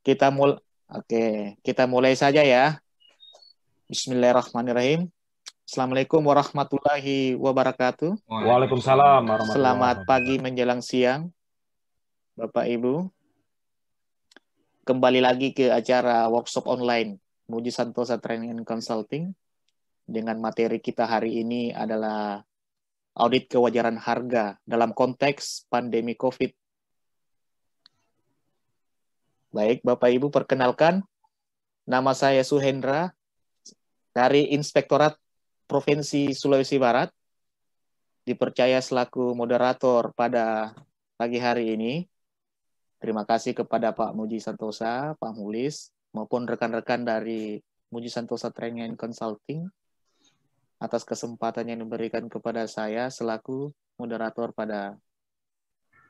Kita kita mulai saja ya. Bismillahirrahmanirrahim. Assalamualaikum warahmatullahi wabarakatuh. Waalaikumsalam warahmatullahi Selamat wabarakatuh. pagi menjelang siang, Bapak Ibu. Kembali lagi ke acara workshop online Muji Santosa Training and Consulting. Dengan materi kita hari ini adalah audit kewajaran harga dalam konteks pandemi COVID. Baik, Bapak Ibu, perkenalkan. Nama saya Suhendra dari Inspektorat Provinsi Sulawesi Barat. Dipercaya selaku moderator pada pagi hari ini. Terima kasih kepada Pak Muji Santosa, Pak Mulis, maupun rekan-rekan dari Muji Santosa Training and Consulting atas kesempatan yang diberikan kepada saya selaku moderator pada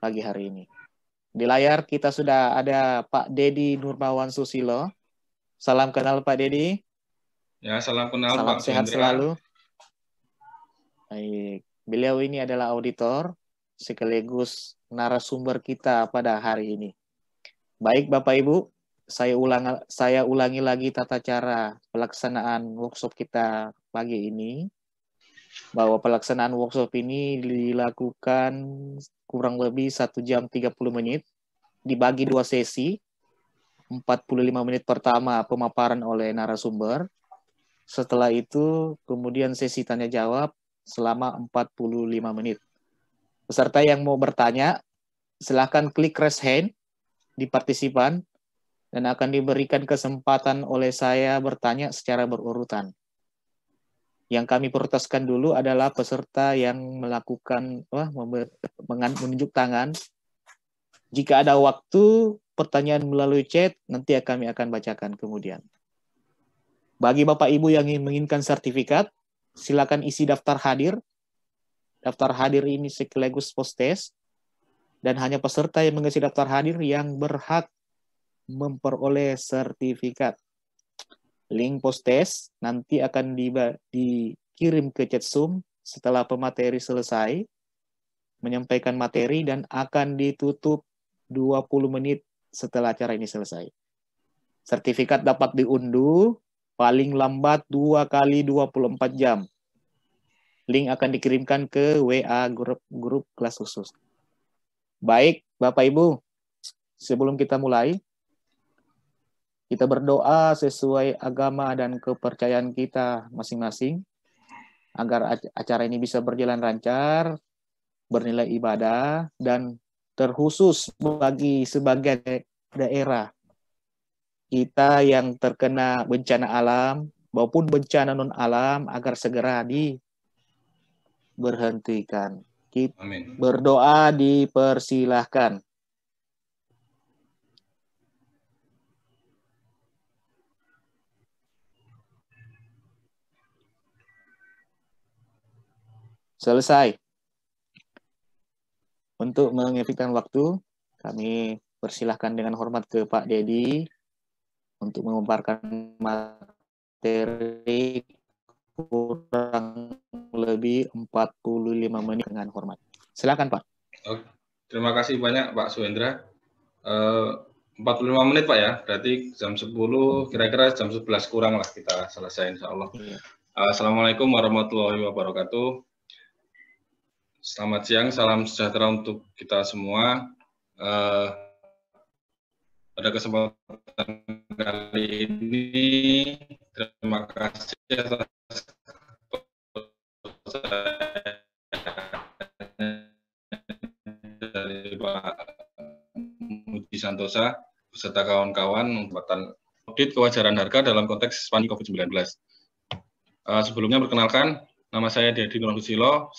pagi hari ini. Di layar kita sudah ada Pak Dedi Nurbawan Susilo. Salam kenal Pak Dedi. Ya, salam kenal Salam Pak sehat Suhendra. selalu. Baik, beliau ini adalah auditor sekaligus narasumber kita pada hari ini. Baik Bapak Ibu, saya ulangi lagi tata cara pelaksanaan workshop kita pagi ini. Bahwa pelaksanaan workshop ini dilakukan kurang lebih 1 jam 30 menit, dibagi 2 sesi. 45 menit pertama pemaparan oleh narasumber. Setelah itu kemudian sesi tanya jawab selama 45 menit. Peserta yang mau bertanya, silakan klik raise hand di partisipan dan akan diberikan kesempatan oleh saya bertanya secara berurutan. Yang kami prioritaskan dulu adalah peserta yang melakukan menunjuk tangan. Jika ada waktu pertanyaan melalui chat, nanti kami akan bacakan kemudian. Bagi Bapak Ibu yang menginginkan sertifikat, silakan isi daftar hadir. Daftar hadir ini sekaligus post-test, dan hanya peserta yang mengisi daftar hadir yang berhak memperoleh sertifikat. Link post-test nanti akan dikirim ke chat Zoom setelah pemateri selesai menyampaikan materi dan akan ditutup 20 menit setelah acara ini selesai. Sertifikat dapat diunduh paling lambat 2 kali 24 jam. Link akan dikirimkan ke WA grup kelas khusus. Baik, Bapak Ibu, sebelum kita mulai, kita berdoa sesuai agama dan kepercayaan kita masing-masing agar acara ini bisa berjalan lancar, bernilai ibadah, dan terkhusus bagi sebagian daerah kita yang terkena bencana alam maupun bencana non-alam agar segera diberhentikan. Amin. Berdoa dipersilahkan. Selesai. Untuk mengefektifkan waktu, kami persilahkan dengan hormat ke Pak Dedi untuk memaparkan materi kurang lebih 45 menit dengan hormat. Silakan Pak. Terima kasih banyak Pak Suhendra. 45 menit Pak ya, berarti jam 10, kira-kira jam 11 kurang lah kita selesai insya Allah. Iya. Assalamualaikum warahmatullahi wabarakatuh. Selamat siang, salam sejahtera untuk kita semua. Pada kesempatan kali ini, terima kasih atas dari Pak Muji Santosa beserta kawan-kawan untuk audit kewajaran harga dalam konteks pandemi COVID-19. Sebelumnya perkenalkan, nama saya Dedi Nurbawan Susilo.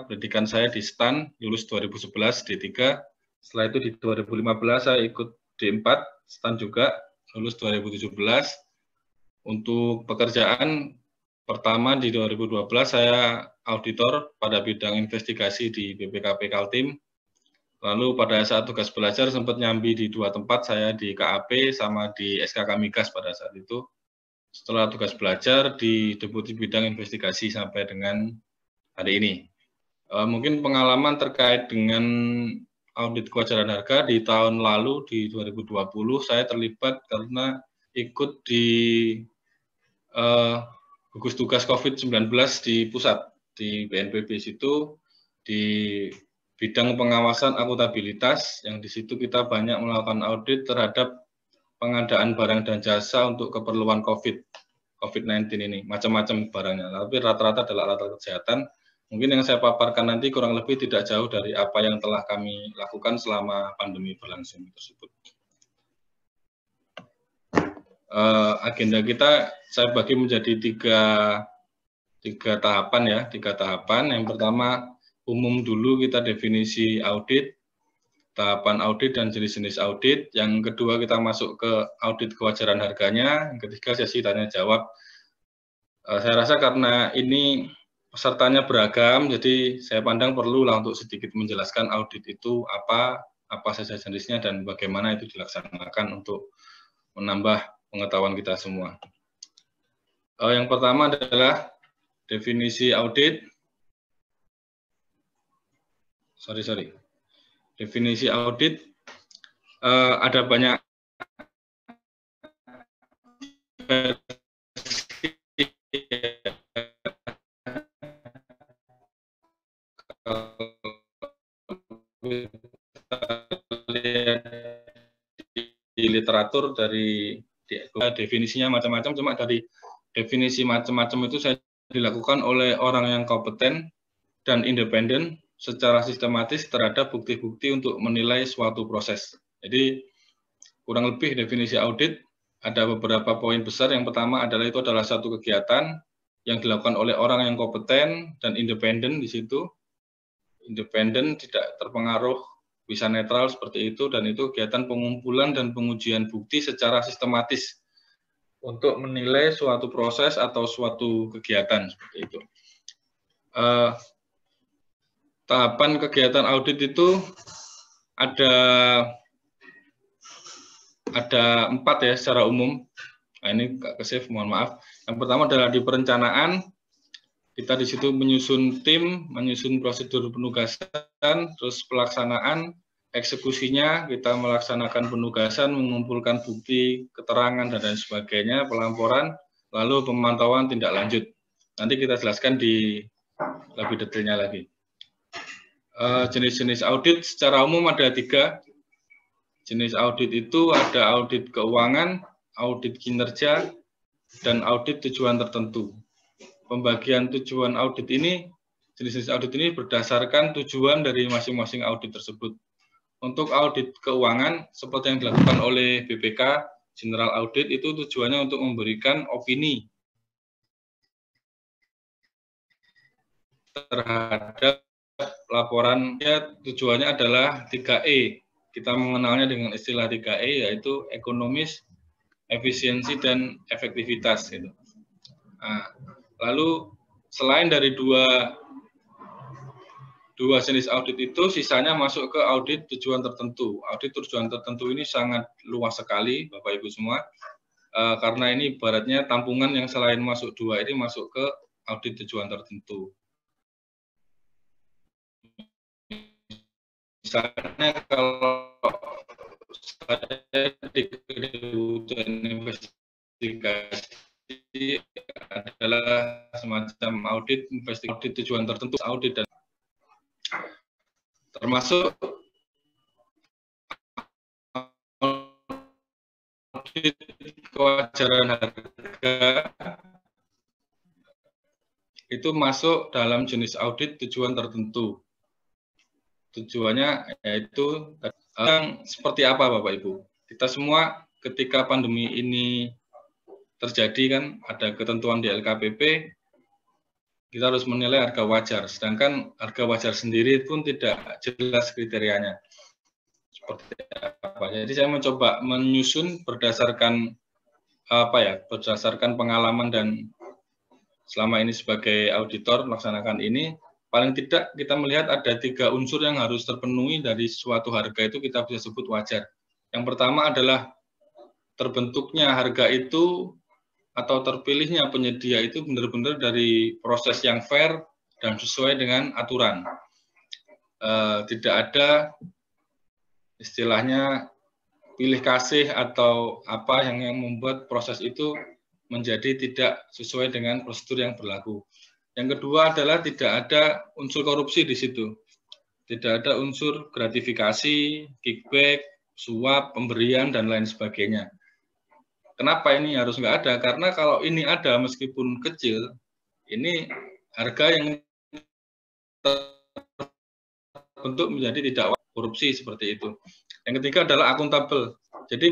Pendidikan saya di STAN, lulus 2011 D3. Setelah itu di 2015 saya ikut D4, STAN juga, lulus 2017. Untuk pekerjaan pertama di 2012 saya auditor pada bidang investigasi di BPKP Kaltim. Lalu pada saat tugas belajar sempat nyambi di 2 tempat, saya di KAP sama di SKK Migas pada saat itu. Setelah tugas belajar di Deputi Bidang Investigasi sampai dengan hari ini. Mungkin pengalaman terkait dengan audit kewajaran harga di tahun lalu di 2020 saya terlibat karena ikut di gugus tugas COVID-19 di pusat di BNPB situ di bidang pengawasan akuntabilitas yang di situ kita banyak melakukan audit terhadap pengadaan barang dan jasa untuk keperluan COVID-19 ini, macam-macam barangnya. Tapi rata-rata adalah alat-alat kesehatan. Mungkin yang saya paparkan nanti kurang lebih tidak jauh dari apa yang telah kami lakukan selama pandemi berlangsung tersebut. Agenda kita saya bagi menjadi tiga tahapan ya, tiga tahapan. Yang pertama umum dulu kita definisi audit, tahapan audit dan jenis-jenis audit. Yang kedua kita masuk ke audit kewajaran harganya. Yang ketiga sesi tanya jawab. Saya rasa karena ini pesertanya beragam, jadi saya pandang perlulah untuk sedikit menjelaskan audit itu apa saja jenisnya dan bagaimana itu dilaksanakan untuk menambah pengetahuan kita semua. Yang pertama adalah definisi audit. Definisi audit ada banyak di literatur dari definisinya macam-macam, cuma dari definisi macam-macam itu saya dilakukan oleh orang yang kompeten dan independen secara sistematis terhadap bukti-bukti untuk menilai suatu proses. Jadi kurang lebih definisi audit ada beberapa poin besar. Yang pertama adalah itu adalah satu kegiatan yang dilakukan oleh orang yang kompeten dan independen di situ. Independen, tidak terpengaruh, bisa netral seperti itu, dan itu kegiatan pengumpulan dan pengujian bukti secara sistematis untuk menilai suatu proses atau suatu kegiatan seperti itu. Tahapan kegiatan audit itu ada 4 ya secara umum. Nah, ini ke-save, mohon maaf. Yang pertama adalah di perencanaan. Kita di situ menyusun tim, menyusun prosedur penugasan, terus pelaksanaan, eksekusinya, kita melaksanakan penugasan, mengumpulkan bukti, keterangan, dan lain sebagainya, pelamporan, lalu pemantauan tindak lanjut. Nanti kita jelaskan di lebih detailnya lagi. Jenis-jenis audit secara umum ada 3. Jenis audit itu ada audit keuangan, audit kinerja, dan audit tujuan tertentu. Pembagian tujuan audit ini, jenis-jenis audit ini berdasarkan tujuan dari masing-masing audit tersebut. Untuk audit keuangan, seperti yang dilakukan oleh BPK, General Audit, itu tujuannya untuk memberikan opini terhadap laporannya. Tujuannya adalah 3E. Kita mengenalnya dengan istilah 3E, yaitu ekonomis, efisiensi, dan efektivitas. Gitu. Nah, lalu selain dari dua jenis audit itu, sisanya masuk ke audit tujuan tertentu. Audit tujuan tertentu ini sangat luas sekali, Bapak Ibu semua, karena ini ibaratnya tampungan yang selain masuk 2 ini masuk ke audit tujuan tertentu. Misalnya kalau saya di kebutuhan investigasi adalah semacam audit investigasi tujuan tertentu, audit dan termasuk audit kewajaran harga itu masuk dalam jenis audit tujuan tertentu. Tujuannya yaitu seperti apa Bapak Ibu? Kita semua ketika pandemi ini terjadi kan ada ketentuan di LKPP, kita harus menilai harga wajar. Sedangkan harga wajar sendiri pun tidak jelas kriterianya. Seperti apa? Jadi saya mencoba menyusun berdasarkan berdasarkan pengalaman dan selama ini sebagai auditor melaksanakan ini. Paling tidak kita melihat ada 3 unsur yang harus terpenuhi dari suatu harga itu kita bisa sebut wajar. Yang pertama adalah terbentuknya harga itu atau terpilihnya penyedia itu benar-benar dari proses yang fair dan sesuai dengan aturan. Tidak ada istilahnya pilih kasih atau apa yang membuat proses itu menjadi tidak sesuai dengan prosedur yang berlaku. Yang kedua adalah tidak ada unsur korupsi di situ. Tidak ada unsur gratifikasi, kickback, suap, pemberian, dan lain sebagainya. Kenapa ini harus nggak ada? Karena kalau ini ada meskipun kecil, ini harga yang terbentuk menjadi tidak korupsi seperti itu. Yang ketiga adalah akuntabel. Jadi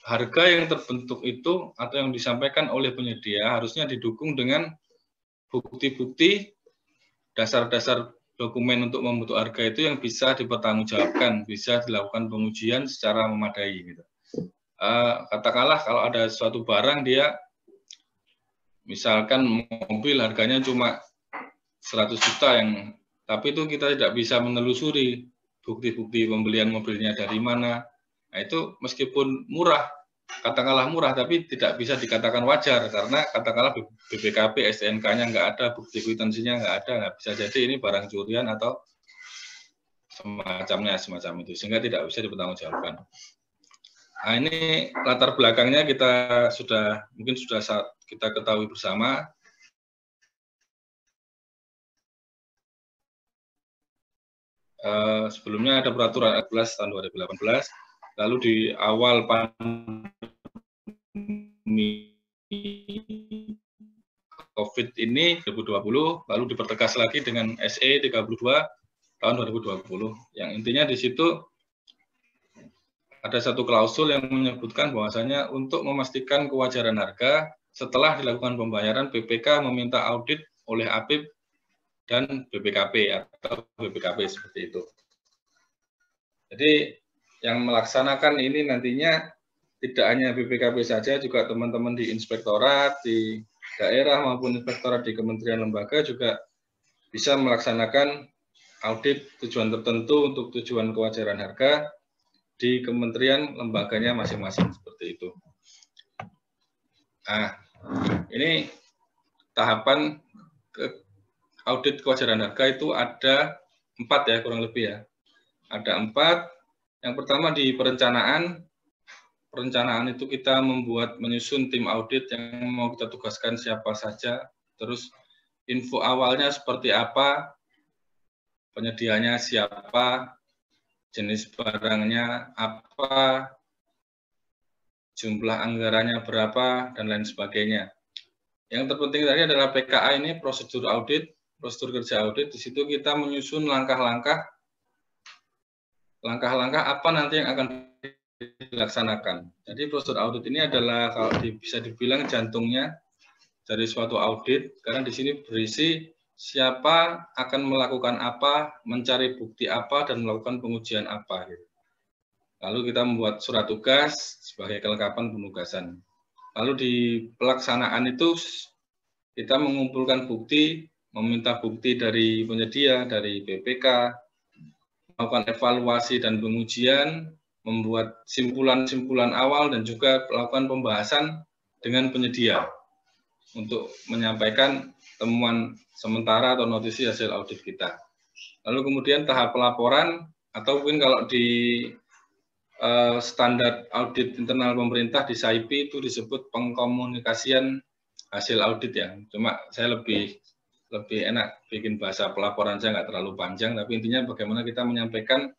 harga yang terbentuk itu atau yang disampaikan oleh penyedia harusnya didukung dengan bukti-bukti, dasar-dasar dokumen untuk membentuk harga itu yang bisa dipertanggungjawabkan, bisa dilakukan pengujian secara memadai. Gitu. Katakanlah kalau ada suatu barang dia, misalkan mobil harganya cuma 100 juta tapi itu kita tidak bisa menelusuri bukti-bukti pembelian mobilnya dari mana. Nah itu meskipun murah, katakanlah murah, tapi tidak bisa dikatakan wajar karena katakanlah BPKB, STNK-nya nggak ada, bukti kwitansinya nggak ada, nggak bisa jadi ini barang curian atau semacam itu, sehingga tidak bisa dipertanggungjawabkan. Nah ini latar belakangnya mungkin sudah kita ketahui bersama. Sebelumnya ada peraturan 14 tahun 2018, lalu di awal pandemi COVID ini 2020, lalu dipertegas lagi dengan SE 32 tahun 2020. Yang intinya di situ ada satu klausul yang menyebutkan bahwasanya untuk memastikan kewajaran harga setelah dilakukan pembayaran, BPK meminta audit oleh APIP dan BPKP atau BPKP seperti itu. Jadi yang melaksanakan ini nantinya tidak hanya BPKP saja, juga teman-teman di inspektorat, di daerah maupun inspektorat di kementerian lembaga juga bisa melaksanakan audit tujuan tertentu untuk tujuan kewajaran harga di kementerian lembaganya masing-masing seperti itu. Nah, ini tahapan audit kewajaran harga itu ada 4 ya, kurang lebih ya. Ada 4. Yang pertama di perencanaan. Perencanaan itu kita menyusun tim audit yang mau kita tugaskan siapa saja. Terus info awalnya seperti apa, penyedianya siapa, jenis barangnya apa, jumlah anggarannya berapa, dan lain sebagainya. Yang terpenting tadi adalah PKA ini, prosedur audit, prosedur kerja audit. Di situ kita menyusun langkah-langkah apa nanti yang akan dilaksanakan. Jadi prosedur audit ini adalah kalau bisa dibilang jantungnya dari suatu audit, karena di sini berisi siapa akan melakukan apa, mencari bukti apa, dan melakukan pengujian apa. Lalu kita membuat surat tugas sebagai kelengkapan penugasan. Lalu di pelaksanaan itu kita mengumpulkan bukti, meminta bukti dari penyedia, dari BPK, melakukan evaluasi dan pengujian, membuat simpulan-simpulan awal, dan juga melakukan pembahasan dengan penyedia untuk menyampaikan temuan sementara atau notisi hasil audit kita. Lalu kemudian tahap pelaporan, atau mungkin kalau di standar audit internal pemerintah di SAIPI itu disebut pengkomunikasian hasil audit ya. Cuma saya lebih enak bikin bahasa pelaporan, saya nggak terlalu panjang, tapi intinya bagaimana kita menyampaikan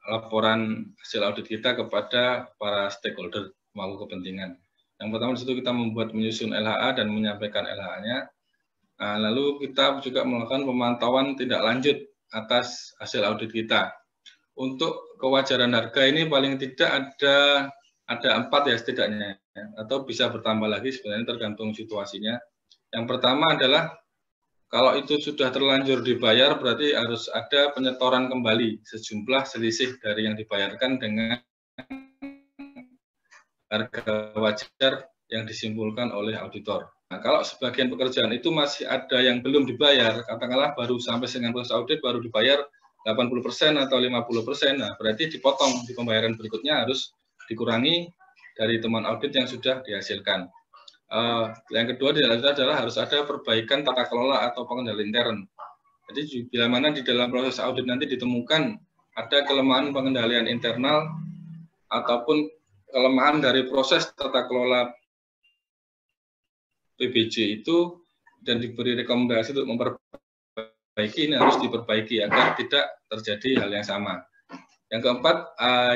laporan hasil audit kita kepada para stakeholder pemangku kepentingan. Yang pertama di situ kita menyusun LHA dan menyampaikan LHA-nya. Nah, lalu kita juga melakukan pemantauan tindak lanjut atas hasil audit kita. Untuk kewajaran harga ini paling tidak ada 4 ya setidaknya, atau bisa bertambah lagi sebenarnya tergantung situasinya. Yang pertama adalah kalau itu sudah terlanjur dibayar, berarti harus ada penyetoran kembali sejumlah selisih dari yang dibayarkan dengan harga wajar yang disimpulkan oleh auditor. Nah, kalau sebagian pekerjaan itu masih ada yang belum dibayar, katakanlah baru sampai dengan proses audit baru dibayar 80% atau 50%, nah berarti dipotong di pembayaran berikutnya harus dikurangi dari temuan audit yang sudah dihasilkan. Yang kedua adalah harus ada perbaikan tata kelola atau pengendalian intern. Jadi bila mana di dalam proses audit nanti ditemukan ada kelemahan pengendalian internal ataupun kelemahan dari proses tata kelola PBJ itu dan diberi rekomendasi untuk memperbaiki, ini harus diperbaiki agar tidak terjadi hal yang sama. Yang keempat,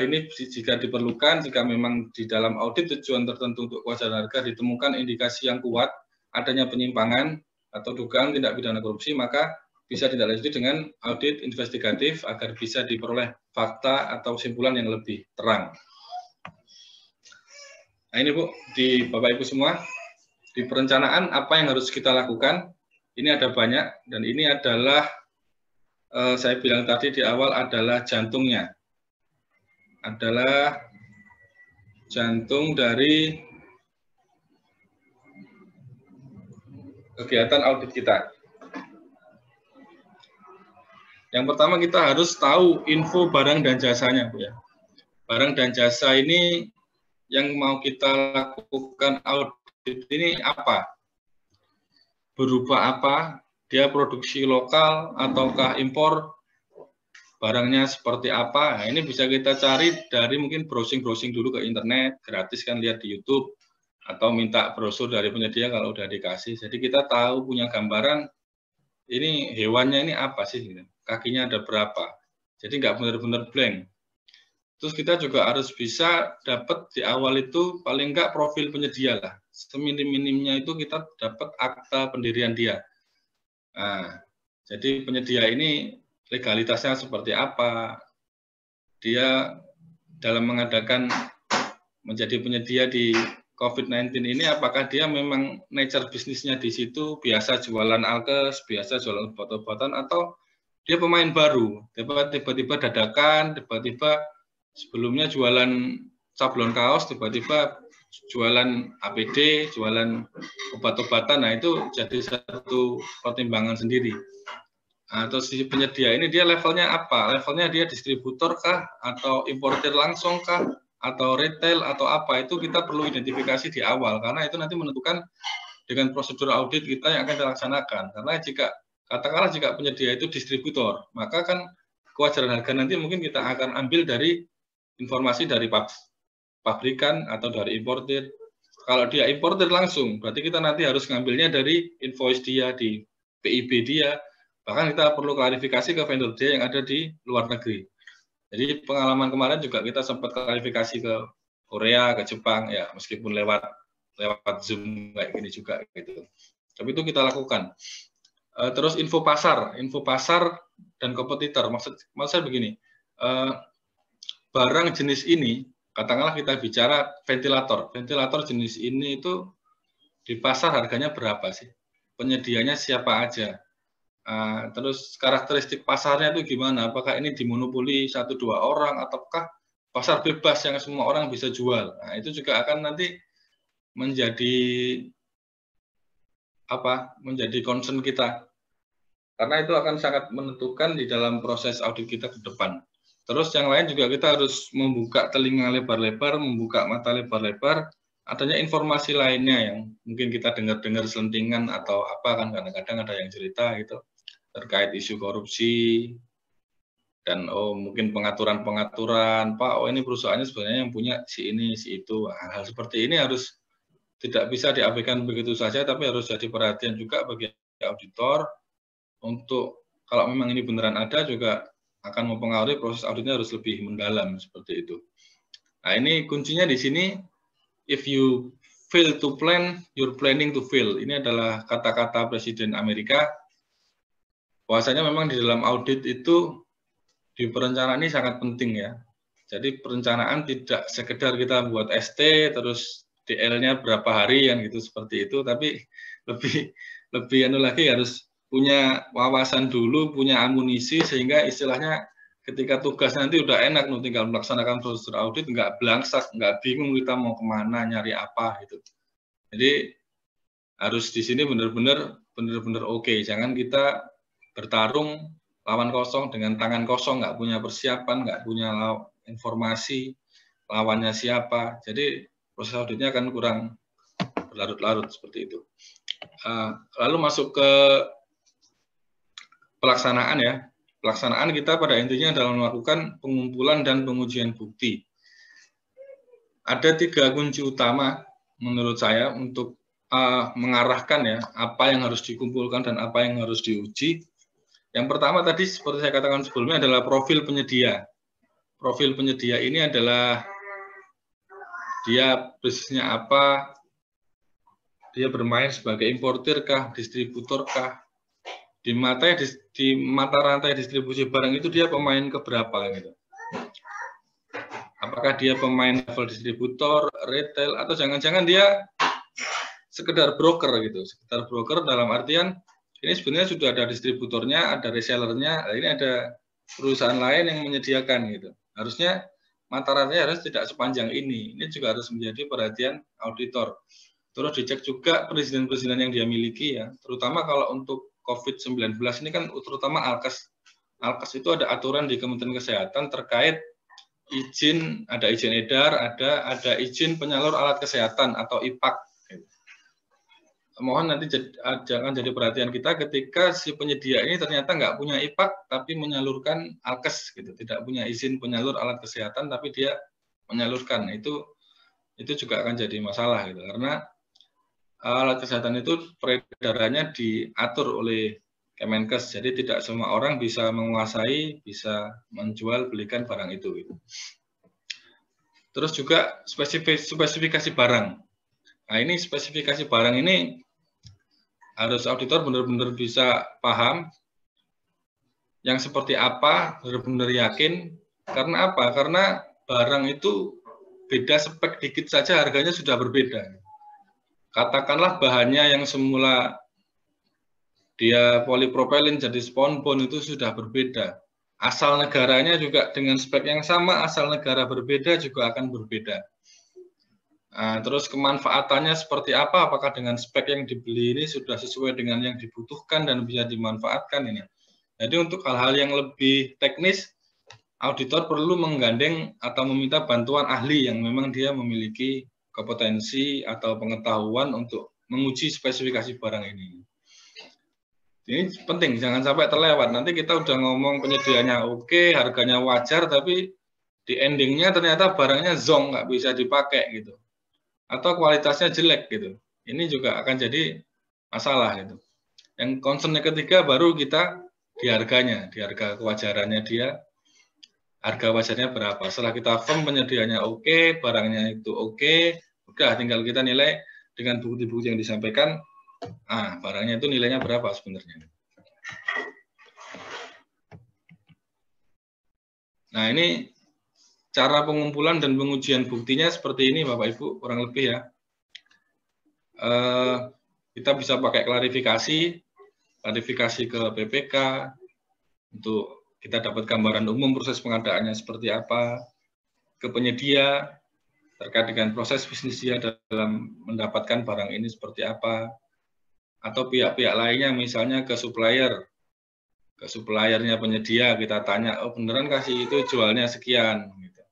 ini jika diperlukan, jika memang di dalam audit tujuan tertentu untuk kewajaran harga ditemukan indikasi yang kuat adanya penyimpangan atau dugaan tindak pidana korupsi, maka bisa ditindaklanjuti dengan audit investigatif agar bisa diperoleh fakta atau kesimpulan yang lebih terang. Nah ini Bu, di Bapak Ibu semua, di perencanaan apa yang harus kita lakukan, ini ada banyak, dan ini adalah, saya bilang tadi di awal adalah jantungnya. Adalah jantung dari kegiatan audit kita. Yang pertama kita harus tahu info barang dan jasanya, Bu ya. Barang dan jasa ini yang mau kita lakukan audit ini apa? Berupa apa? Dia produksi lokal ataukah impor? Barangnya seperti apa? Nah, ini bisa kita cari dari mungkin browsing-browsing dulu ke internet, gratis kan, lihat di YouTube, atau minta brosur dari penyedia kalau udah dikasih. Jadi kita tahu, punya gambaran, ini hewannya ini apa sih? Kakinya ada berapa? Jadi nggak benar-benar blank. Terus kita juga harus bisa dapat di awal itu paling nggak profil penyedia lah. Seminim-minimnya itu kita dapat akta pendirian dia. Nah, jadi penyedia ini legalitasnya seperti apa, dia dalam mengadakan menjadi penyedia di COVID-19 ini, apakah dia memang nature bisnisnya di situ, biasa jualan alkes, biasa jualan obat-obatan, atau dia pemain baru, tiba-tiba dadakan, tiba-tiba sebelumnya jualan sablon kaos, tiba-tiba jualan APD, jualan obat-obatan, nah itu jadi satu pertimbangan sendiri. Atau si penyedia ini dia levelnya apa? Levelnya dia distributor kah? Atau importer langsung kah? Atau retail atau apa? Itu kita perlu identifikasi di awal karena itu nanti menentukan dengan prosedur audit kita yang akan dilaksanakan. Karena katakanlah jika penyedia itu distributor, maka kan kewajaran harga nanti mungkin kita akan ambil dari informasi dari pabrikan atau dari importer. Kalau dia importer langsung, berarti kita nanti harus ngambilnya dari invoice dia, di PIB dia. Bahkan kita perlu klarifikasi ke vendor dia yang ada di luar negeri. Jadi pengalaman kemarin juga kita sempat klarifikasi ke Korea, ke Jepang, ya meskipun lewat Zoom kayak gini juga gitu. Tapi itu kita lakukan. Terus info pasar dan kompetitor. Maksud saya begini, barang jenis ini, katakanlah kita bicara ventilator jenis ini itu di pasar harganya berapa sih? Penyedianya siapa aja? Terus karakteristik pasarnya itu gimana? Apakah ini dimonopoli 1-2 orang ataukah pasar bebas yang semua orang bisa jual? Nah, itu juga akan nanti menjadi concern kita. Karena itu akan sangat menentukan di dalam proses audit kita ke depan. Terus yang lain juga kita harus membuka telinga lebar-lebar, membuka mata lebar-lebar, adanya informasi lainnya yang mungkin kita dengar-dengar selentingan atau apa kan, kadang-kadang ada yang cerita gitu terkait isu korupsi dan mungkin pengaturan-pengaturan, Pak, ini perusahaannya sebenarnya yang punya si ini, si itu. Hal seperti ini harus tidak bisa diabaikan begitu saja, tapi harus jadi perhatian juga bagi auditor untuk kalau memang ini beneran ada juga akan mempengaruhi proses auditnya harus lebih mendalam seperti itu. Nah, ini kuncinya di sini, if you fail to plan, you're planning to fail. Ini adalah kata-kata Presiden Amerika. Bahwasanya memang di dalam audit itu di perencanaan ini sangat penting ya. Jadi perencanaan tidak sekedar kita buat ST terus DL-nya berapa hari yang gitu seperti itu, tapi lebih lagi harus punya wawasan dulu, punya amunisi sehingga istilahnya ketika tugas nanti udah enak, tinggal melaksanakan prosedur audit, nggak belangsak, nggak bingung kita mau kemana, nyari apa gitu. Jadi harus di sini benar-benar oke. Jangan kita bertarung lawan kosong dengan tangan kosong, nggak punya persiapan, nggak punya informasi lawannya siapa. Jadi proses auditnya akan kurang berlarut-larut seperti itu. Lalu masuk ke pelaksanaan ya. pelaksanaan kita pada intinya adalah melakukan pengumpulan dan pengujian bukti. Ada 3 kunci utama menurut saya untuk mengarahkan ya apa yang harus dikumpulkan dan apa yang harus diuji. Yang pertama tadi seperti saya katakan sebelumnya adalah profil penyedia. Profil penyedia ini adalah dia bisnisnya apa, dia bermain sebagai importir kah, distributor kah, di mata rantai distribusi barang itu dia pemain keberapa gitu. Apakah dia pemain level distributor, retail, atau jangan-jangan dia sekedar broker gitu. Sekedar broker dalam artian ini sebenarnya sudah ada distributornya, ada resellernya, ini ada perusahaan lain yang menyediakan gitu. Harusnya mata rantai harus tidak sepanjang ini. Ini juga harus menjadi perhatian auditor. Terus dicek juga perizinan-perizinan yang dia miliki ya, terutama kalau untuk COVID-19 ini kan terutama Alkes. Alkes itu ada aturan di Kementerian Kesehatan terkait izin, ada izin edar, ada izin penyalur alat kesehatan atau IPAK. Mohon nanti jangan jadi perhatian kita ketika si penyedia ini ternyata nggak punya IPAK tapi menyalurkan Alkes gitu, tidak punya izin penyalur alat kesehatan tapi dia menyalurkan, itu juga akan jadi masalah gitu, karena alat kesehatan itu peredarannya diatur oleh Kemenkes, jadi tidak semua orang bisa menguasai, bisa menjual belikan barang itu gitu. Terus juga spesifikasi barang. Nah ini spesifikasi barang ini harus auditor benar-benar bisa paham yang seperti apa, benar-benar yakin. Karena apa? Karena barang itu beda spek dikit saja harganya sudah berbeda. Katakanlah bahannya yang semula dia polipropilin jadi sponbon itu sudah berbeda. Asal negaranya juga dengan spek yang sama, asal negara berbeda juga akan berbeda. Nah, terus kemanfaatannya seperti apa? Apakah dengan spek yang dibeli ini sudah sesuai dengan yang dibutuhkan dan bisa dimanfaatkan ini? Jadi untuk hal-hal yang lebih teknis, auditor perlu menggandeng atau meminta bantuan ahli yang memang dia memiliki kompetensi atau pengetahuan untuk menguji spesifikasi barang ini. Ini penting, jangan sampai terlewat. Nanti kita udah ngomong penyediaannya oke, harganya wajar, tapi di endingnya ternyata barangnya zonk, nggak bisa dipakai gitu. Atau kualitasnya jelek gitu. Ini juga akan jadi masalah gitu. Yang concern yang ketiga baru kita di harganya, di harga kewajarannya dia, harga wajarnya berapa. Setelah kita firm penyediaannya oke, barangnya itu oke, udah tinggal kita nilai dengan bukti-bukti yang disampaikan, barangnya itu nilainya berapa sebenarnya. Nah ini cara pengumpulan dan pengujian buktinya seperti ini Bapak Ibu, kurang lebih ya. Kita bisa pakai klarifikasi ke PPK, untuk kita dapat gambaran umum proses pengadaannya seperti apa, ke penyedia, terkait dengan proses bisnis dia dalam mendapatkan barang ini seperti apa, atau pihak-pihak lainnya misalnya ke suppliernya penyedia, kita tanya, oh beneran kasih itu jualnya sekian, gitu.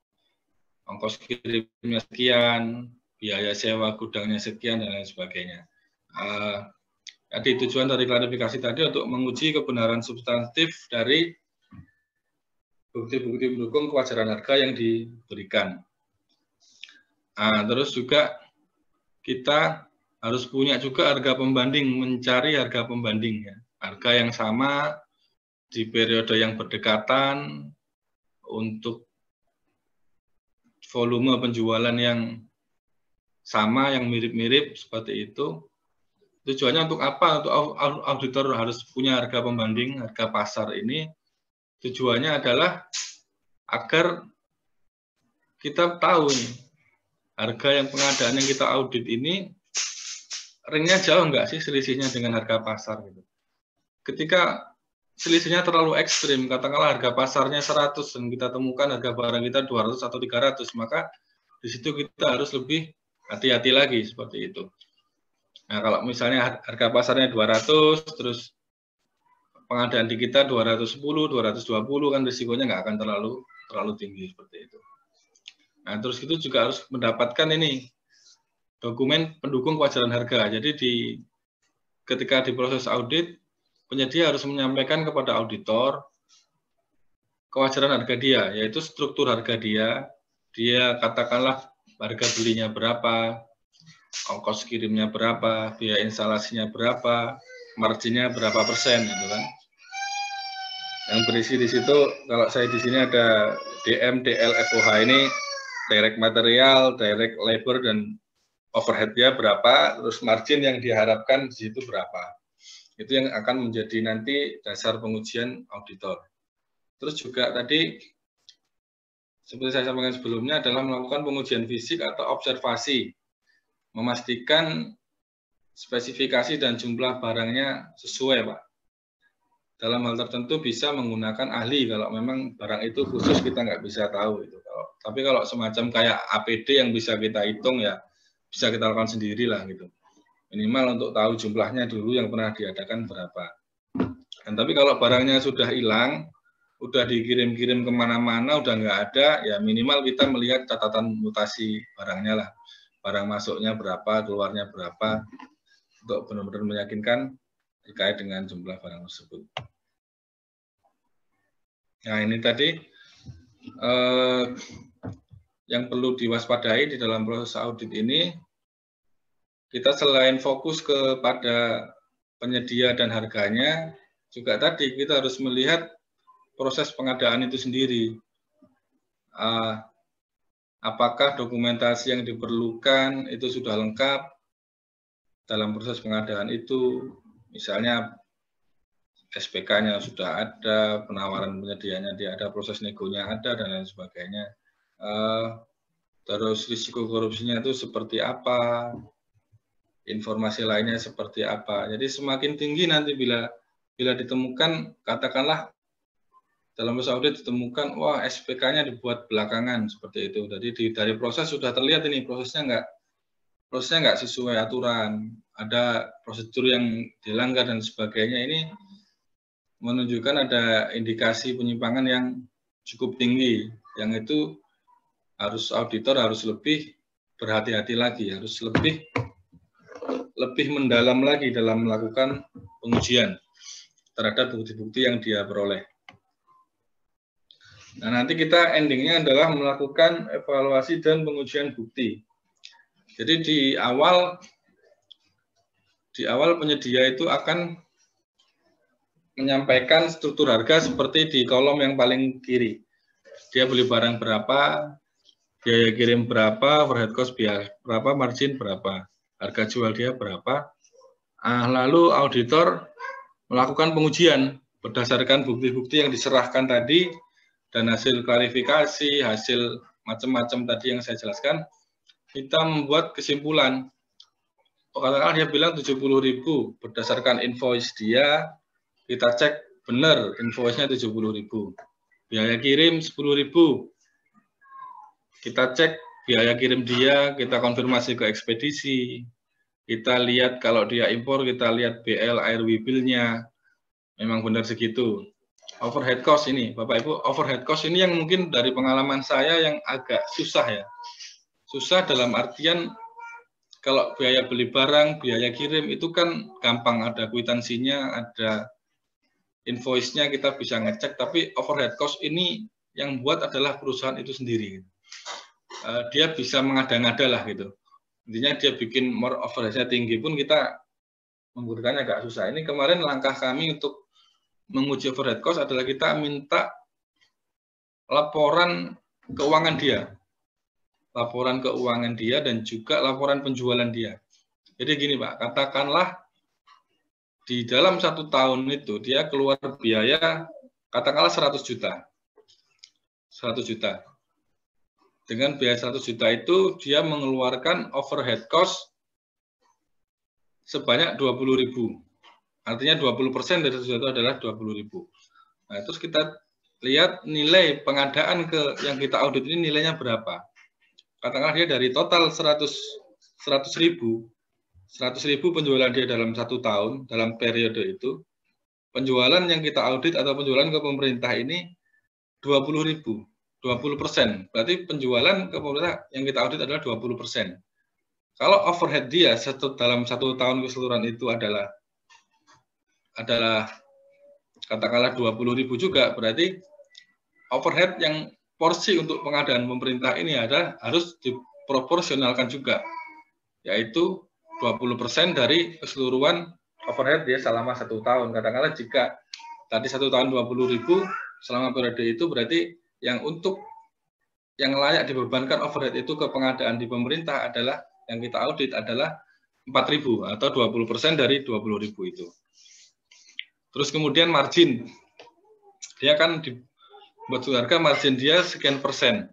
Ongkos kirimnya sekian, biaya sewa gudangnya sekian, dan lain sebagainya. Jadi tujuan dari klarifikasi tadi untuk menguji kebenaran substantif dari bukti-bukti pendukung kewajaran harga yang diberikan. Terus juga kita harus punya juga harga pembanding, mencari harga pembanding ya. Harga yang sama di periode yang berdekatan untuk volume penjualan yang sama, yang mirip-mirip seperti itu. Tujuannya untuk apa? Untuk auditor harus punya harga pembanding, harga pasar ini. Tujuannya adalah agar kita tahu nih, harga yang pengadaan yang kita audit ini ringnya jauh nggak sih selisihnya dengan harga pasar gitu. Ketika selisihnya terlalu ekstrim, katakanlah harga pasarnya 100 dan kita temukan harga barang kita 200 atau 300, maka di situ kita harus lebih hati-hati lagi seperti itu. Nah, kalau misalnya harga pasarnya 200 terus pengadaan di kita 210, 220 kan risikonya nggak akan terlalu tinggi seperti itu. Nah, terus itu juga harus mendapatkan ini dokumen pendukung kewajaran harga. Jadi ketika di proses audit, penyedia harus menyampaikan kepada auditor kewajaran harga dia, yaitu struktur harga dia katakanlah harga belinya berapa, ongkos kirimnya berapa, biaya instalasinya berapa, marginnya berapa persen, gitu kan. Yang berisi di situ, kalau saya di sini ada DM, DL, FOH ini direct material, direct labor, dan overhead-nya berapa, terus margin yang diharapkan di situ berapa. Itu yang akan menjadi nanti dasar pengujian auditor. Terus juga tadi, seperti saya sampaikan sebelumnya, adalah melakukan pengujian fisik atau observasi, memastikan spesifikasi dan jumlah barangnya sesuai, Pak. Dalam hal tertentu bisa menggunakan ahli, kalau memang barang itu khusus kita nggak bisa tahu. Gitu. Tapi kalau semacam kayak APD yang bisa kita hitung, ya bisa kita lakukan sendiri lah, gitu. Minimal untuk tahu jumlahnya dulu yang pernah diadakan berapa. Dan tapi kalau barangnya sudah hilang, udah dikirim-kirim kemana-mana, udah nggak ada, ya minimal kita melihat catatan mutasi barangnya lah. Barang masuknya berapa, keluarnya berapa, untuk benar-benar meyakinkan terkait dengan jumlah barang tersebut. Nah ini tadi yang perlu diwaspadai di dalam proses audit ini, kita selain fokus kepada penyedia dan harganya, juga tadi kita harus melihat proses pengadaan itu sendiri. Apakah dokumentasi yang diperlukan itu sudah lengkap dalam proses pengadaan itu, misalnya SPK-nya sudah ada, penawaran penyediaannya ada, proses negonya ada, dan lain sebagainya. Terus risiko korupsinya itu seperti apa, informasi lainnya seperti apa. Jadi semakin tinggi nanti bila ditemukan, katakanlah dalam proses audit ditemukan, wah SPK-nya dibuat belakangan seperti itu. Jadi dari proses sudah terlihat ini prosesnya nggak sesuai aturan, ada prosedur yang dilanggar dan sebagainya. Ini menunjukkan ada indikasi penyimpangan yang cukup tinggi, yang itu auditor harus lebih berhati-hati lagi, harus lebih mendalam lagi dalam melakukan pengujian terhadap bukti-bukti yang dia peroleh. Nah, nanti kita endingnya adalah melakukan evaluasi dan pengujian bukti. Jadi di awal penyedia itu akan menyampaikan struktur harga seperti di kolom yang paling kiri. Dia beli barang berapa, biaya kirim berapa, overhead cost berapa, margin berapa, harga jual dia berapa. Lalu auditor melakukan pengujian berdasarkan bukti-bukti yang diserahkan tadi, dan hasil klarifikasi, hasil macam-macam tadi yang saya jelaskan, kita membuat kesimpulan. Katakanlah dia bilang 70.000, berdasarkan invoice dia, kita cek benar invoice-nya 70.000. Biaya kirim 10.000. Kita cek biaya kirim dia, kita konfirmasi ke ekspedisi. Kita lihat kalau dia impor, kita lihat BL airway bill-nya. Memang benar segitu. Overhead cost ini, Bapak Ibu, overhead cost ini yang mungkin dari pengalaman saya yang agak susah ya. Susah dalam artian kalau biaya beli barang, biaya kirim itu kan gampang, ada kwitansinya, ada invoice-nya, kita bisa ngecek, tapi overhead cost ini yang buat adalah perusahaan itu sendiri. Dia bisa mengada-ngada lah gitu. Intinya dia bikin more overhead-nya tinggi pun kita menggunakannya agak susah. Ini kemarin langkah kami untuk menguji overhead cost adalah kita minta laporan keuangan dia. Laporan keuangan dia dan juga laporan penjualan dia. Jadi gini Pak, katakanlah di dalam 1 tahun itu dia keluar biaya katakanlah 100 juta. 100 juta. Dengan biaya 100 juta itu dia mengeluarkan overhead cost sebanyak 20.000. Artinya 20% dari 100 juta itu adalah 20.000. Nah, terus kita lihat nilai pengadaan yang kita audit ini nilainya berapa. Katakanlah dia dari total 100.000 penjualan dia dalam 1 tahun, dalam periode itu, penjualan yang kita audit atau penjualan ke pemerintah ini 20.000, 20%. Berarti penjualan ke pemerintah yang kita audit adalah 20%. Kalau overhead dia dalam 1 tahun keseluruhan itu adalah katakanlah 20.000 juga, berarti overhead yang porsi untuk pengadaan pemerintah ini harus diproporsionalkan juga, yaitu 20% dari keseluruhan overhead dia selama 1 tahun. Katakanlah jika tadi 1 tahun 20.000 selama periode itu, berarti yang layak dibebankan overhead itu ke pengadaan di pemerintah adalah yang kita audit adalah 4.000 atau 20% dari 20.000 itu. Terus kemudian margin, dia kan buat harga margin dia sekian persen.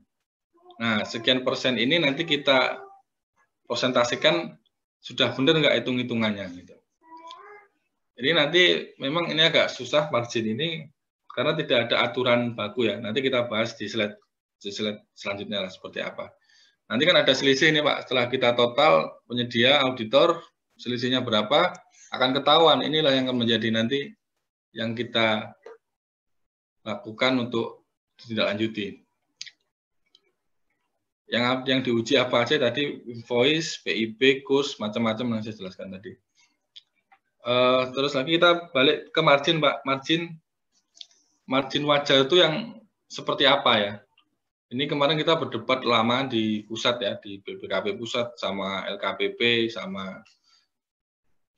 Nah, sekian persen ini nanti kita persentasikan sudah benar nggak hitung-hitungannya gitu. Jadi nanti memang ini agak susah margin ini karena tidak ada aturan baku ya. Nanti kita bahas di slide selanjutnya lah seperti apa. Nanti kan ada selisih nih Pak, setelah kita total penyedia, auditor, selisihnya berapa, akan ketahuan. Inilah yang akan menjadi nanti yang kita lakukan untuk tidak lanjuti. Yang diuji apa aja tadi, invoice, PIB, kurs, macam-macam yang saya jelaskan tadi. Terus lagi kita balik ke margin Pak. Margin wajar itu yang seperti apa ya? Ini kemarin kita berdebat lama di pusat ya, di BPKP pusat sama LKPP sama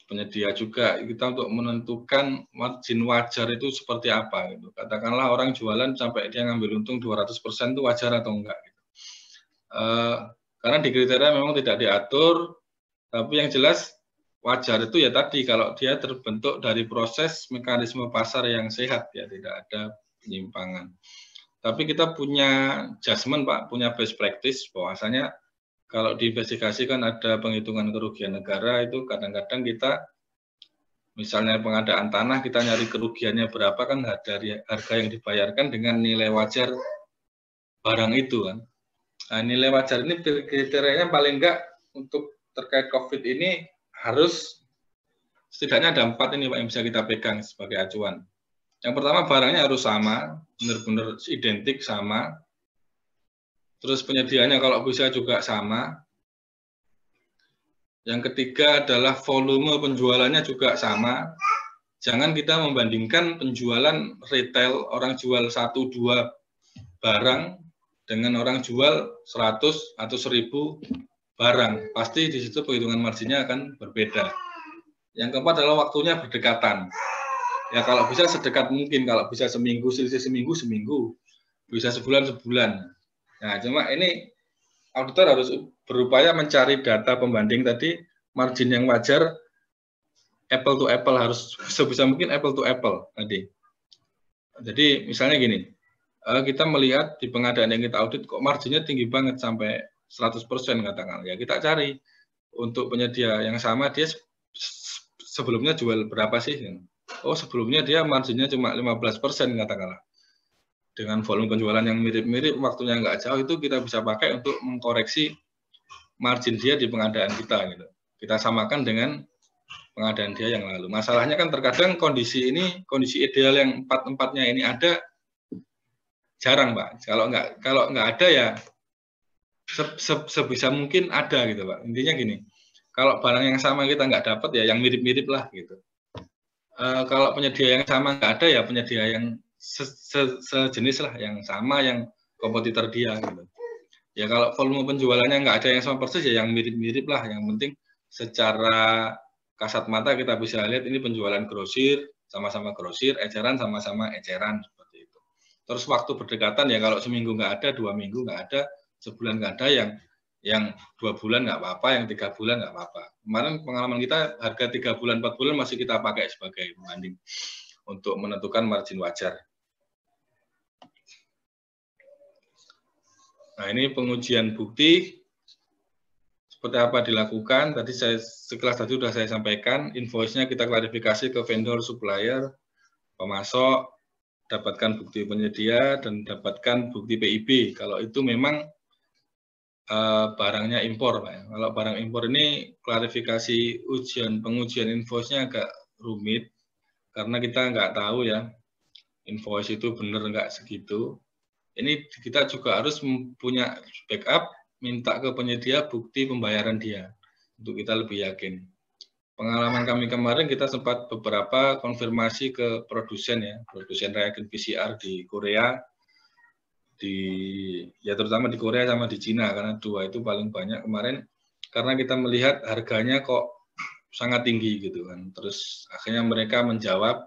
penyedia juga, kita untuk menentukan margin wajar itu seperti apa gitu. Katakanlah orang jualan sampai dia ngambil untung 200% itu wajar atau enggak gitu. Karena di kriteria memang tidak diatur, tapi yang jelas wajar itu ya tadi kalau dia terbentuk dari proses mekanisme pasar yang sehat ya, tidak ada penyimpangan. Tapi kita punya judgement Pak, punya best practice bahwasanya kalau diinvestigasi kan ada penghitungan kerugian negara, itu kadang-kadang kita misalnya pengadaan tanah kita nyari kerugiannya berapa kan dari harga yang dibayarkan dengan nilai wajar barang itu kan. Nah, nilai wajar ini kriterianya paling enggak untuk terkait COVID ini harus setidaknya ada 4 ini Pak yang bisa kita pegang sebagai acuan. Yang pertama barangnya harus sama, benar-benar identik sama. Terus penyediaannya kalau bisa juga sama. Yang ketiga adalah volume penjualannya juga sama. Jangan kita membandingkan penjualan retail, orang jual 1-2 barang dengan orang jual 100 atau 1000 barang. Pasti di situ perhitungan marginnya akan berbeda. Yang keempat adalah waktunya berdekatan. Ya kalau bisa sedekat mungkin, kalau bisa seminggu, selisih seminggu, bisa sebulan. Nah cuma ini auditor harus berupaya mencari data pembanding tadi, margin yang wajar, apple to apple, harus sebisa mungkin apple to apple tadi. Jadi misalnya gini, kita melihat di pengadaan yang kita audit kok marginnya tinggi banget sampai 100% katakan. Ya kita cari untuk penyedia yang sama dia sebelumnya jual berapa sih? Oh sebelumnya dia marginnya cuma 15% katakanlah. Dengan volume penjualan yang mirip-mirip, waktunya nggak jauh, itu kita bisa pakai untuk mengkoreksi margin dia di pengadaan kita gitu. Kita samakan dengan pengadaan dia yang lalu. Masalahnya kan terkadang kondisi ideal yang 4-4-nya ini ada jarang Pak. Kalau nggak ada ya sebisa mungkin ada gitu Pak. Intinya gini, kalau barang yang sama kita nggak dapat ya yang mirip-mirip lah gitu. Kalau penyedia yang sama nggak ada ya penyedia yang sejenis lah, yang sama, yang kompetitor dia gitu. Ya kalau volume penjualannya nggak ada yang sama persis ya yang mirip-mirip lah. Yang penting secara kasat mata kita bisa lihat ini penjualan grosir, sama-sama grosir, eceran sama-sama eceran seperti itu. Terus waktu berdekatan ya kalau seminggu nggak ada, 2 minggu nggak ada, sebulan nggak ada, yang 2 bulan nggak apa-apa, yang 3 bulan nggak apa-apa. Kemarin pengalaman kita harga 3 bulan, 4 bulan masih kita pakai sebagai pembanding untuk menentukan margin wajar. Nah ini pengujian bukti seperti apa dilakukan. Tadi sekelas tadi sudah saya sampaikan, invoice-nya kita klarifikasi ke vendor, supplier, pemasok, dapatkan bukti penyedia dan dapatkan bukti PIB. Kalau itu memang barangnya impor, Pak. Kalau barang impor ini klarifikasi pengujian invoice-nya agak rumit karena kita nggak tahu ya invoice itu benar nggak segitu. Ini kita juga harus punya backup, minta ke penyedia bukti pembayaran dia untuk kita lebih yakin. Pengalaman kami kemarin kita sempat beberapa konfirmasi ke produsen ya, produsen reagen PCR di Korea. ya terutama di Korea sama di Cina, karena dua itu paling banyak kemarin, karena kita melihat harganya kok sangat tinggi gitu kan. Terus akhirnya mereka menjawab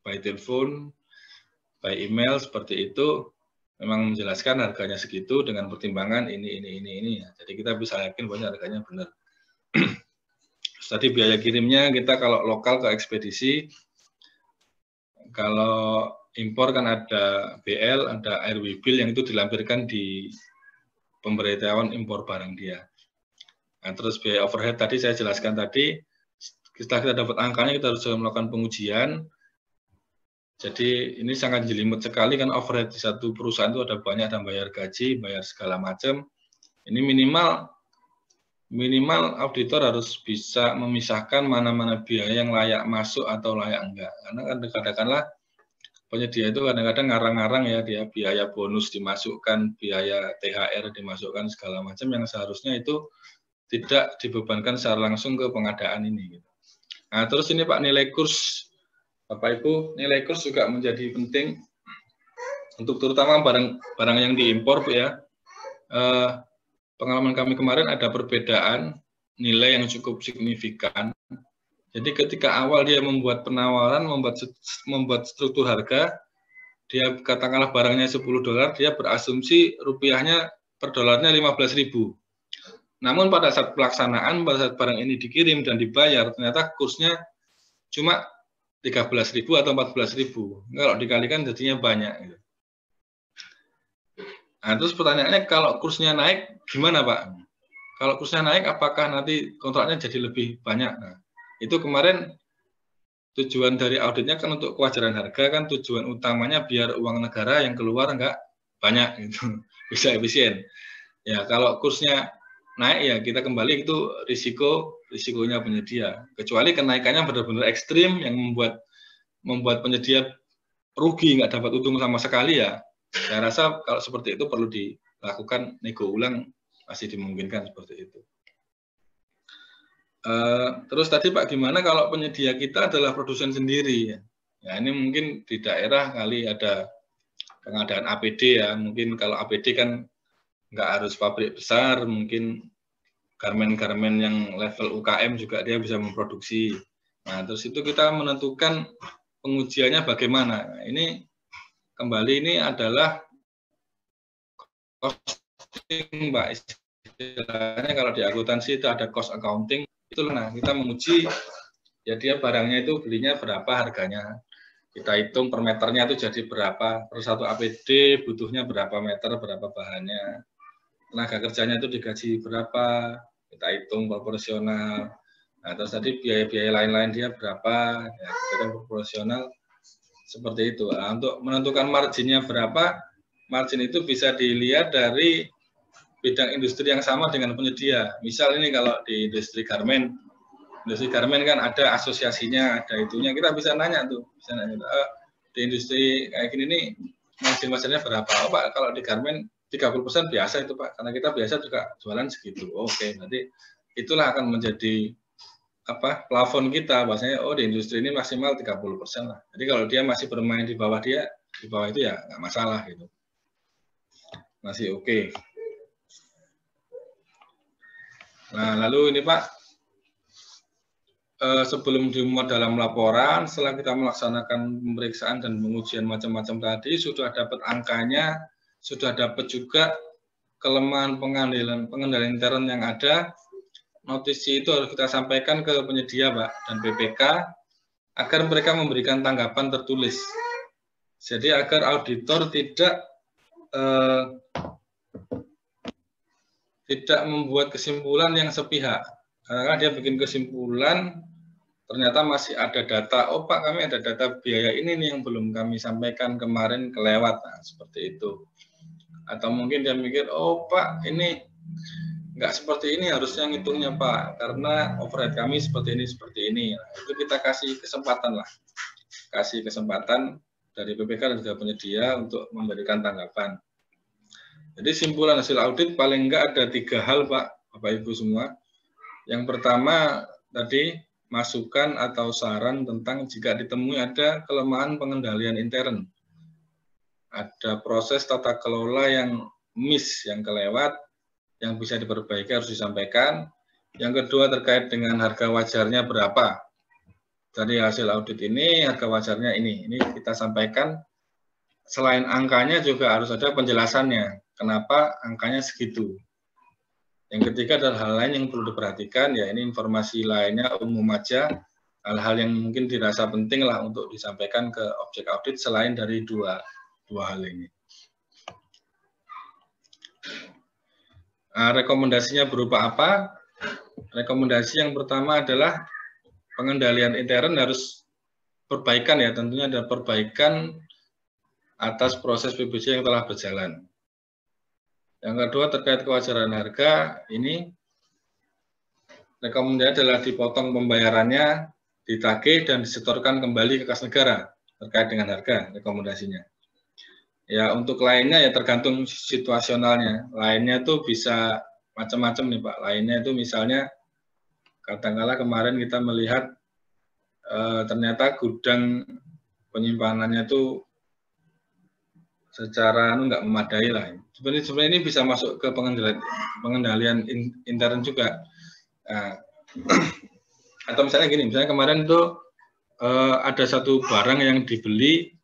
by telepon, by email seperti itu, memang menjelaskan harganya segitu dengan pertimbangan ini. Jadi kita bisa yakin bahwa harganya benar. Tadi biaya kirimnya kita kalau lokal ke ekspedisi, kalau impor kan ada BL, ada airway bill yang itu dilampirkan di pemberitahuan impor barang dia. Nah, terus biaya overhead tadi saya jelaskan tadi, setelah kita dapat angkanya kita harus melakukan pengujian. Jadi ini sangat jelimet sekali kan overhead di satu perusahaan itu ada banyak, ada bayar gaji, bayar segala macam. Ini minimal auditor harus bisa memisahkan mana-mana biaya yang layak masuk atau layak enggak. Karena katakanlah penyedia itu kadang-kadang ngarang-ngarang ya, dia biaya bonus dimasukkan, biaya THR dimasukkan segala macam yang seharusnya itu tidak dibebankan secara langsung ke pengadaan ini. Nah, terus ini Pak, nilai kurs, Bapak Ibu, nilai kurs juga menjadi penting untuk terutama barang yang diimpor, Bu ya. Pengalaman kami kemarin ada perbedaan nilai yang cukup signifikan. Jadi ketika awal dia membuat penawaran, membuat struktur harga, dia katakanlah barangnya $10, dia berasumsi rupiahnya per dolarnya 15.000. Namun pada saat pelaksanaan, pada saat barang ini dikirim dan dibayar, ternyata kursnya cuma 13.000 atau 14.000. Kalau dikalikan jadinya banyak. Nah, terus pertanyaannya kalau kursnya naik, gimana Pak? Kalau kursnya naik, apakah nanti kontraknya jadi lebih banyak? Nah, itu kemarin tujuan dari auditnya kan untuk kewajaran harga, kan tujuan utamanya biar uang negara yang keluar enggak banyak, gitu. Bisa efisien. Ya, kalau kursnya naik ya kita kembali itu risikonya penyedia. Kecuali kenaikannya benar-benar ekstrim yang membuat penyedia rugi, nggak dapat untung sama sekali ya. Saya rasa kalau seperti itu perlu dilakukan nego ulang, masih dimungkinkan seperti itu. Terus tadi Pak, gimana kalau penyedia kita adalah produsen sendiri? Ya, ini mungkin di daerah kali ada pengadaan APD ya. Mungkin kalau APD kan nggak harus pabrik besar, mungkin garmen-garmen yang level UKM juga dia bisa memproduksi. Nah, terus itu kita menentukan pengujiannya bagaimana. Nah, ini kembali ini adalah costing, Mbak. Istilahnya kalau di akuntansi itu ada cost accounting. Itulah, nah kita menguji ya dia barangnya itu belinya berapa harganya. Kita hitung per meternya itu jadi berapa, per satu APD butuhnya berapa meter, berapa bahannya. Tenaga kerjanya itu digaji berapa, kita hitung proporsional. Nah, terus tadi biaya-biaya lain-lain dia berapa, ya, kita proporsional seperti itu. Nah, untuk menentukan marginnya berapa, margin itu bisa dilihat dari bidang industri yang sama dengan penyedia. Misal ini kalau di industri garmen kan ada asosiasinya, ada itunya. Kita bisa nanya tuh, di industri kayak gini nih margin-marginnya berapa? Oh Pak, kalau di garmen 30% biasa itu Pak, karena kita biasa juga jualan segitu. Oke, nanti itulah akan menjadi plafon kita, bahasanya di industri ini maksimal 30% lah. Jadi kalau dia masih bermain di bawah itu ya nggak masalah gitu. Masih oke. Nah, lalu ini Pak, sebelum dimuat dalam laporan, setelah kita melaksanakan pemeriksaan dan pengujian macam-macam tadi, sudah dapat angkanya, sudah dapat juga kelemahan pengendalian intern yang ada, notisi itu harus kita sampaikan ke penyedia Pak dan BPK, agar mereka memberikan tanggapan tertulis. Jadi agar auditor tidak membuat kesimpulan yang sepihak. Karena dia bikin kesimpulan, ternyata masih ada data, oh Pak kami ada data biaya ini nih yang belum kami sampaikan kemarin kelewat, nah, seperti itu. Atau mungkin dia mikir, oh Pak ini nggak seperti ini harusnya ngitungnya Pak, karena overhead kami seperti ini. Nah, itu kita kasih kesempatan lah. Kasih kesempatan dari BPK dan juga penyedia untuk memberikan tanggapan. Jadi simpulan hasil audit paling enggak ada 3 hal Pak, Bapak Ibu semua. Yang pertama tadi masukan atau saran tentang jika ditemui ada kelemahan pengendalian intern. ada proses tata kelola yang miss, yang kelewat, yang bisa diperbaiki harus disampaikan. Yang kedua terkait dengan harga wajarnya berapa. Dari hasil audit ini, harga wajarnya ini kita sampaikan. Selain angkanya juga harus ada penjelasannya, kenapa angkanya segitu. Yang ketiga adalah hal lain yang perlu diperhatikan, ya ini informasi lainnya umum aja, hal-hal yang mungkin dirasa penting lah untuk disampaikan ke objek audit selain dari dua hal ini. Rekomendasinya berupa apa? Rekomendasi yang pertama adalah pengendalian intern harus perbaikan ya, tentunya ada perbaikan atas proses PBC yang telah berjalan. Yang kedua terkait kewajaran harga, ini rekomendasi adalah dipotong pembayarannya, ditagih dan disetorkan kembali ke kas negara terkait dengan harga rekomendasinya. Ya untuk lainnya ya tergantung situasionalnya. Lainnya tuh bisa macam-macam nih Pak. Lainnya itu misalnya katakanlah kemarin kita melihat ternyata gudang penyimpanannya itu secara nggak memadai lah. Sebenarnya ini bisa masuk ke pengendalian intern juga. Nah, atau misalnya gini, misalnya kemarin itu ada satu barang yang dibeli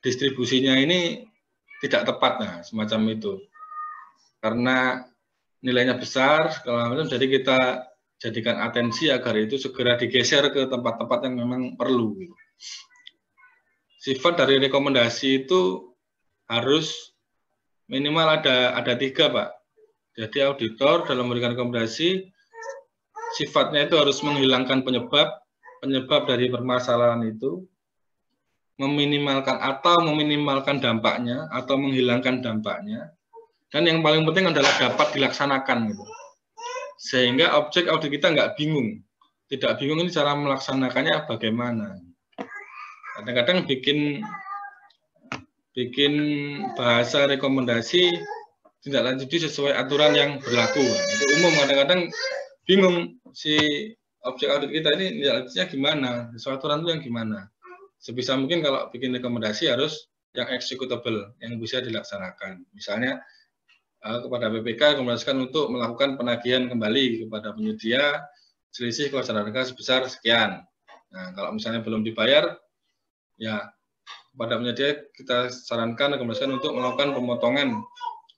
distribusinya ini tidak tepat, nah semacam itu. Karena nilainya besar, jadi kita jadikan atensi agar itu segera digeser ke tempat-tempat yang memang perlu. Sifat dari rekomendasi itu harus minimal ada 3, Pak. Jadi auditor dalam memberikan rekomendasi, sifatnya itu harus menghilangkan penyebab dari permasalahan itu, meminimalkan dampaknya atau menghilangkan dampaknya, dan yang paling penting adalah dapat dilaksanakan gitu. Sehingga objek audit kita nggak bingung, tidak bingung ini cara melaksanakannya bagaimana. Kadang-kadang bikin bahasa rekomendasi tidak lanjuti sesuai aturan yang berlaku. Itu umum, kadang-kadang bingung si objek audit kita ini tidak lanjutnya gimana, sesuai aturan itu yang gimana. Sebisa mungkin kalau bikin rekomendasi harus yang executable, yang bisa dilaksanakan. Misalnya kepada BPK rekomendasikan untuk melakukan penagihan kembali kepada penyedia selisih kewajaran harga sebesar sekian. Nah, kalau misalnya belum dibayar, ya kepada penyedia kita sarankan rekomendasikan untuk melakukan pemotongan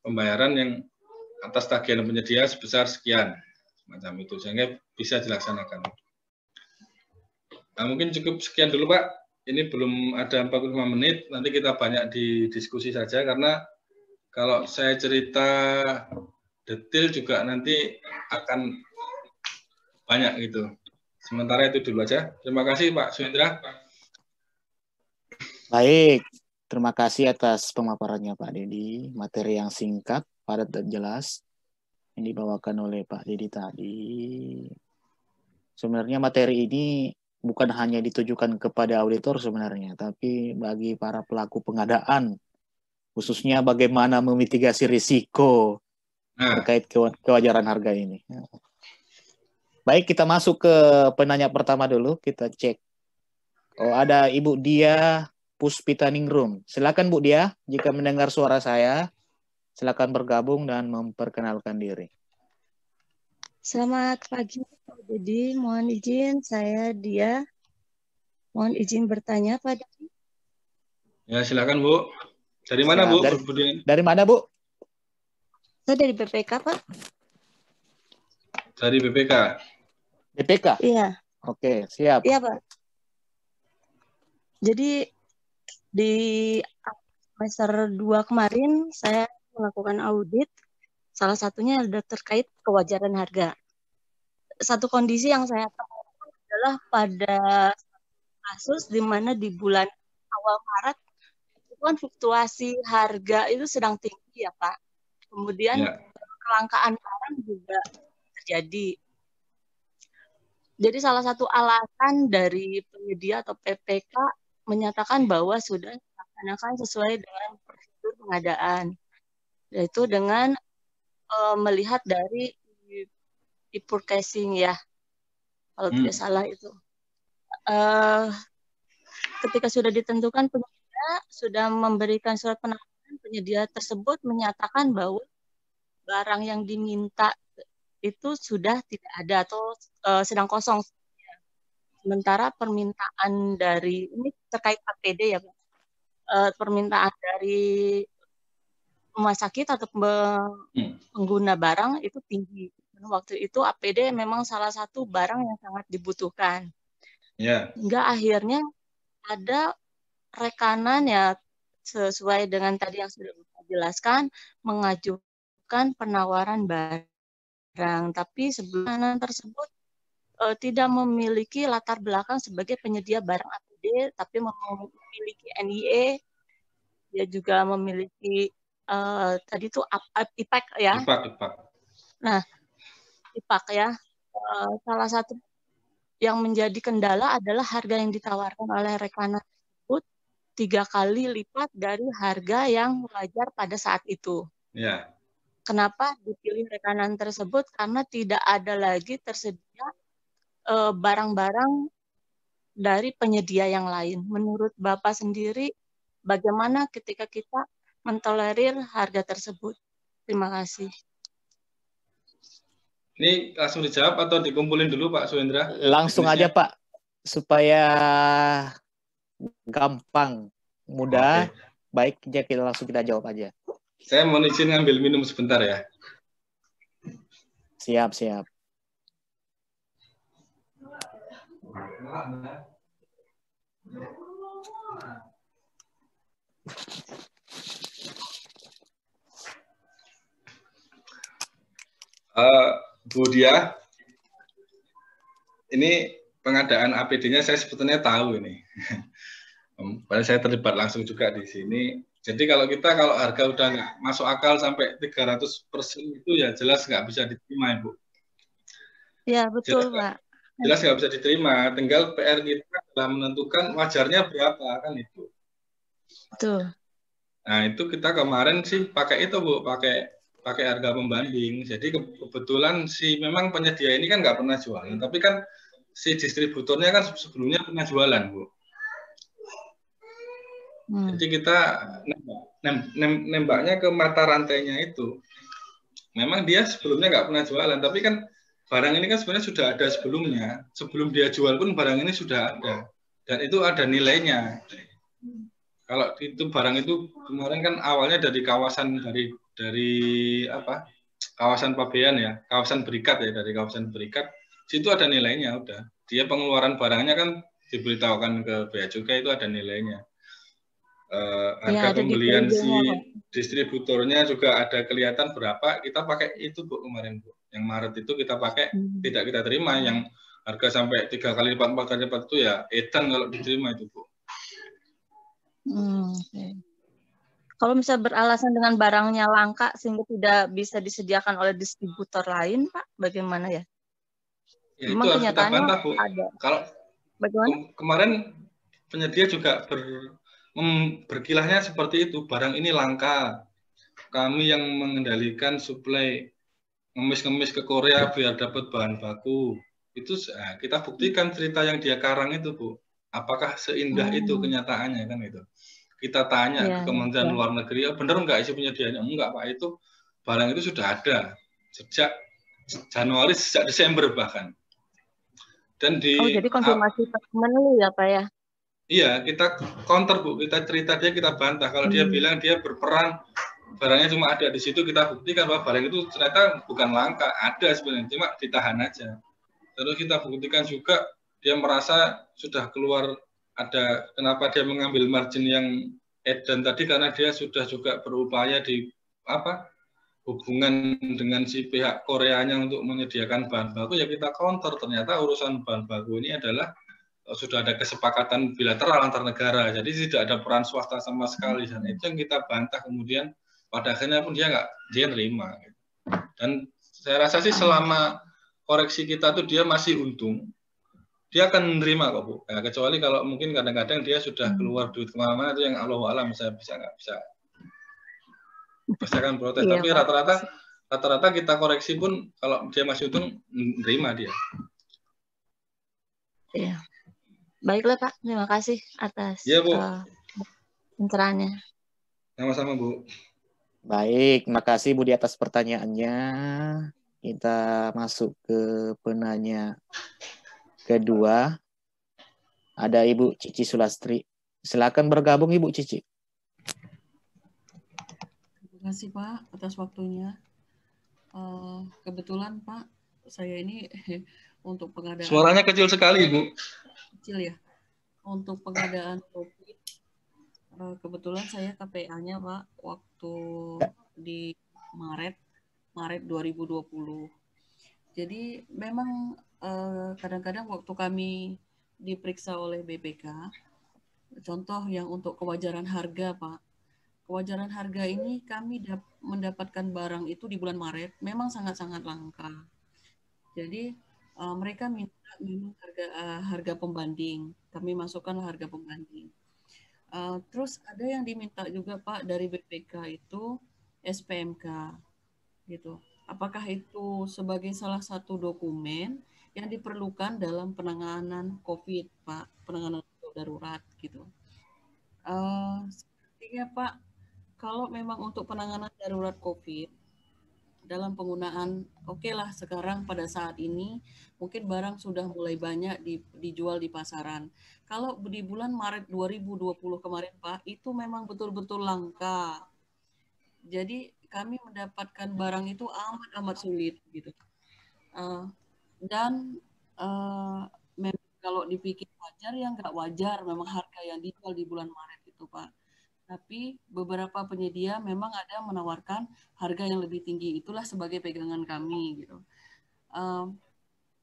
pembayaran yang atas tagihan penyedia sebesar sekian, macam itu, sehingga bisa dilaksanakan. Nah, mungkin cukup sekian dulu Pak. Ini belum ada 45 menit, nanti kita banyak didiskusi saja, karena kalau saya cerita detail juga nanti akan banyak gitu. Sementara itu dulu aja. Terima kasih Pak Suhendra. Baik, terima kasih atas pemaparannya Pak Dedi. Materi yang singkat, padat dan jelas yang dibawakan oleh Pak Dedi tadi. Sebenarnya materi ini bukan hanya ditujukan kepada auditor sebenarnya, tapi bagi para pelaku pengadaan, khususnya bagaimana memitigasi risiko terkait kewajaran harga ini. Baik, kita masuk ke penanya pertama dulu, kita cek. Oh, ada Ibu Dia Puspitaningrum. Silakan Bu Dia, jika mendengar suara saya, silakan bergabung dan memperkenalkan diri. Selamat pagi Pak Dedi, mohon izin saya Dia. Mohon izin bertanya Pak Dedi. Ya, silakan Bu. Dari mana Bu? Dari mana Bu? Saya dari BPK Pak. Dari BPK. BPK? Iya. Oke, siap. Iya Pak. Jadi di semester 2 kemarin saya melakukan audit. Salah satunya ada terkait kewajaran harga. Satu kondisi yang saya temukan adalah pada kasus di mana di bulan awal Maret itu kan fluktuasi harga itu sedang tinggi ya Pak. Kemudian kelangkaan barang juga terjadi. Jadi salah satu alasan dari penyedia atau PPK menyatakan bahwa sudah dilaksanakan sesuai dengan prosedur pengadaan, yaitu dengan melihat dari e-purchasing ya, kalau tidak salah itu. Ketika sudah ditentukan penyedia sudah memberikan surat penawaran, penyedia tersebut menyatakan bahwa barang yang diminta itu sudah tidak ada atau sedang kosong. Sementara permintaan dari, ini terkait APD ya Pak, permintaan dari rumah sakit atau pengguna barang itu tinggi. Waktu itu APD memang salah satu barang yang sangat dibutuhkan. Hingga akhirnya ada rekanan ya, sesuai dengan tadi yang sudah Bapak jelaskan, mengajukan penawaran barang. Tapi sebelum tersebut tidak memiliki latar belakang sebagai penyedia barang APD, tapi memiliki NIE, dia juga memiliki tadi itu IPAK ya. IPAK. Nah, IPAK ya, salah satu yang menjadi kendala adalah harga yang ditawarkan oleh rekanan tersebut 3 kali lipat dari harga yang wajar pada saat itu. Ya. Kenapa dipilih rekanan tersebut? Karena tidak ada lagi tersedia barang-barang dari penyedia yang lain. Menurut Bapak sendiri, bagaimana ketika kita mentolerir harga tersebut? Terima kasih. Ini langsung dijawab atau dikumpulin dulu Pak Suhendra? Langsung aja Pak, supaya gampang, mudah. Baik, jadi langsung kita jawab aja. Saya mau izin ngambil minum sebentar ya. Siap. Bu Dia, ini pengadaan APD-nya saya sebetulnya tahu ini. Padahal saya terlibat langsung juga di sini. Jadi kalau harga udah nggak masuk akal sampai 300% itu ya jelas nggak bisa diterima, Ibu. Ya, betul, Pak. Jelas nggak bisa diterima. Tinggal PR kita adalah menentukan wajarnya berapa, kan itu. Betul. Nah, itu kita kemarin sih pakai itu, Bu, pakai harga pembanding. Jadi kebetulan memang penyedia ini kan nggak pernah jualan, tapi kan si distributornya kan sebelumnya pernah jualan, Bu. Jadi kita nembaknya ke mata rantainya itu. Memang dia sebelumnya nggak pernah jualan, tapi kan barang ini kan sebenarnya sudah ada sebelumnya. Sebelum dia jual pun barang ini sudah ada. Dan itu ada nilainya. Kalau itu barang itu kemarin kan awalnya dari kawasan dari kawasan Pabean ya, kawasan Berikat ya, dari kawasan Berikat, situ ada nilainya udah. Dia pengeluaran barangnya kan diberitahukan ke bea cukai, itu ada nilainya. Harga pembelian si distributornya juga ada kelihatan berapa, kita pakai itu Bu kemarin Bu. Yang Maret itu kita pakai, tidak kita terima yang harga sampai 3 kali lipat, 4 kali lipat itu ya edan kalau diterima itu Bu. Kalau misalnya beralasan dengan barangnya langka sehingga tidak bisa disediakan oleh distributor lain, Pak, bagaimana ya? Ya itu harus kita bantah, Bu. Ada. Kalau kemarin penyedia juga berkilahnya seperti itu, barang ini langka. Kami yang mengendalikan suplai ngemis-ngemis ke Korea biar dapat bahan baku. Itu kita buktikan cerita yang dia karang itu, Bu. Apakah seindah itu kenyataannya kan itu? Kita tanya ke Kementerian Luar Negeri, benar nggak isi penyediaannya? Enggak, Pak. Itu barang itu sudah ada sejak Januari, sejak Desember bahkan. Dan jadi konfirmasi menu ya, Pak ya? Iya, kita counter Bu, kita cerita dia, kita bantah. Kalau dia bilang dia berperan, barangnya cuma ada di situ, kita buktikan bahwa barang itu ternyata bukan langka, ada sebenarnya, cuma ditahan aja. Terus kita buktikan juga dia merasa sudah keluar ada, kenapa dia mengambil margin yang edan tadi, karena dia sudah juga berupaya di hubungan dengan si pihak Koreanya untuk menyediakan bahan baku, ya kita counter. Ternyata urusan bahan baku ini adalah sudah ada kesepakatan bilateral antar negara, jadi tidak ada peran swasta sama sekali, dan itu yang kita bantah. Kemudian pada akhirnya pun dia nerima. Dan saya rasa sih selama koreksi kita tuh dia masih untung, dia akan menerima kok Bu. Ya, kecuali kalau mungkin kadang-kadang dia sudah keluar duit kemana-mana, itu yang Allahu a'lam, saya nggak bisa pasti akan protes. Tapi rata-rata kita koreksi pun kalau dia masih untung, menerima dia. Iya. Baiklah Pak, terima kasih atas pencerahannya. Sama-sama, Bu. Baik, makasih Bu di atas pertanyaannya. Kita masuk ke penanya kedua. Ada Ibu Cici Sulastri. Silakan bergabung Ibu Cici. Terima kasih Pak atas waktunya. Kebetulan Pak, saya ini untuk pengadaan Suaranya kecil sekali, Bu. kecil ya. Untuk pengadaan COVID, kebetulan saya KPA-nya Pak waktu di Maret 2020. Jadi memang kadang-kadang waktu kami diperiksa oleh BPK, contoh yang untuk kewajaran harga Pak. Kewajaran harga ini kami mendapatkan barang itu di bulan Maret memang sangat-sangat langka. Jadi mereka minta memang harga pembanding. Kami masukkan harga pembanding. Terus ada yang diminta juga Pak dari BPK itu SPMK gitu. Apakah itu sebagai salah satu dokumen yang diperlukan dalam penanganan COVID Pak, penanganan darurat gitu. Sepertinya Pak, kalau memang untuk penanganan darurat COVID, dalam penggunaan, oke lah sekarang pada saat ini, mungkin barang sudah mulai banyak dijual di pasaran. Kalau di bulan Maret 2020 kemarin Pak, itu memang betul-betul langka. Jadi kami mendapatkan barang itu amat sulit gitu. Dan memang kalau dipikir wajar ya nggak wajar memang harga yang dijual di bulan Maret itu Pak. Tapi beberapa penyedia memang ada menawarkan harga yang lebih tinggi. Itulah sebagai pegangan kami gitu.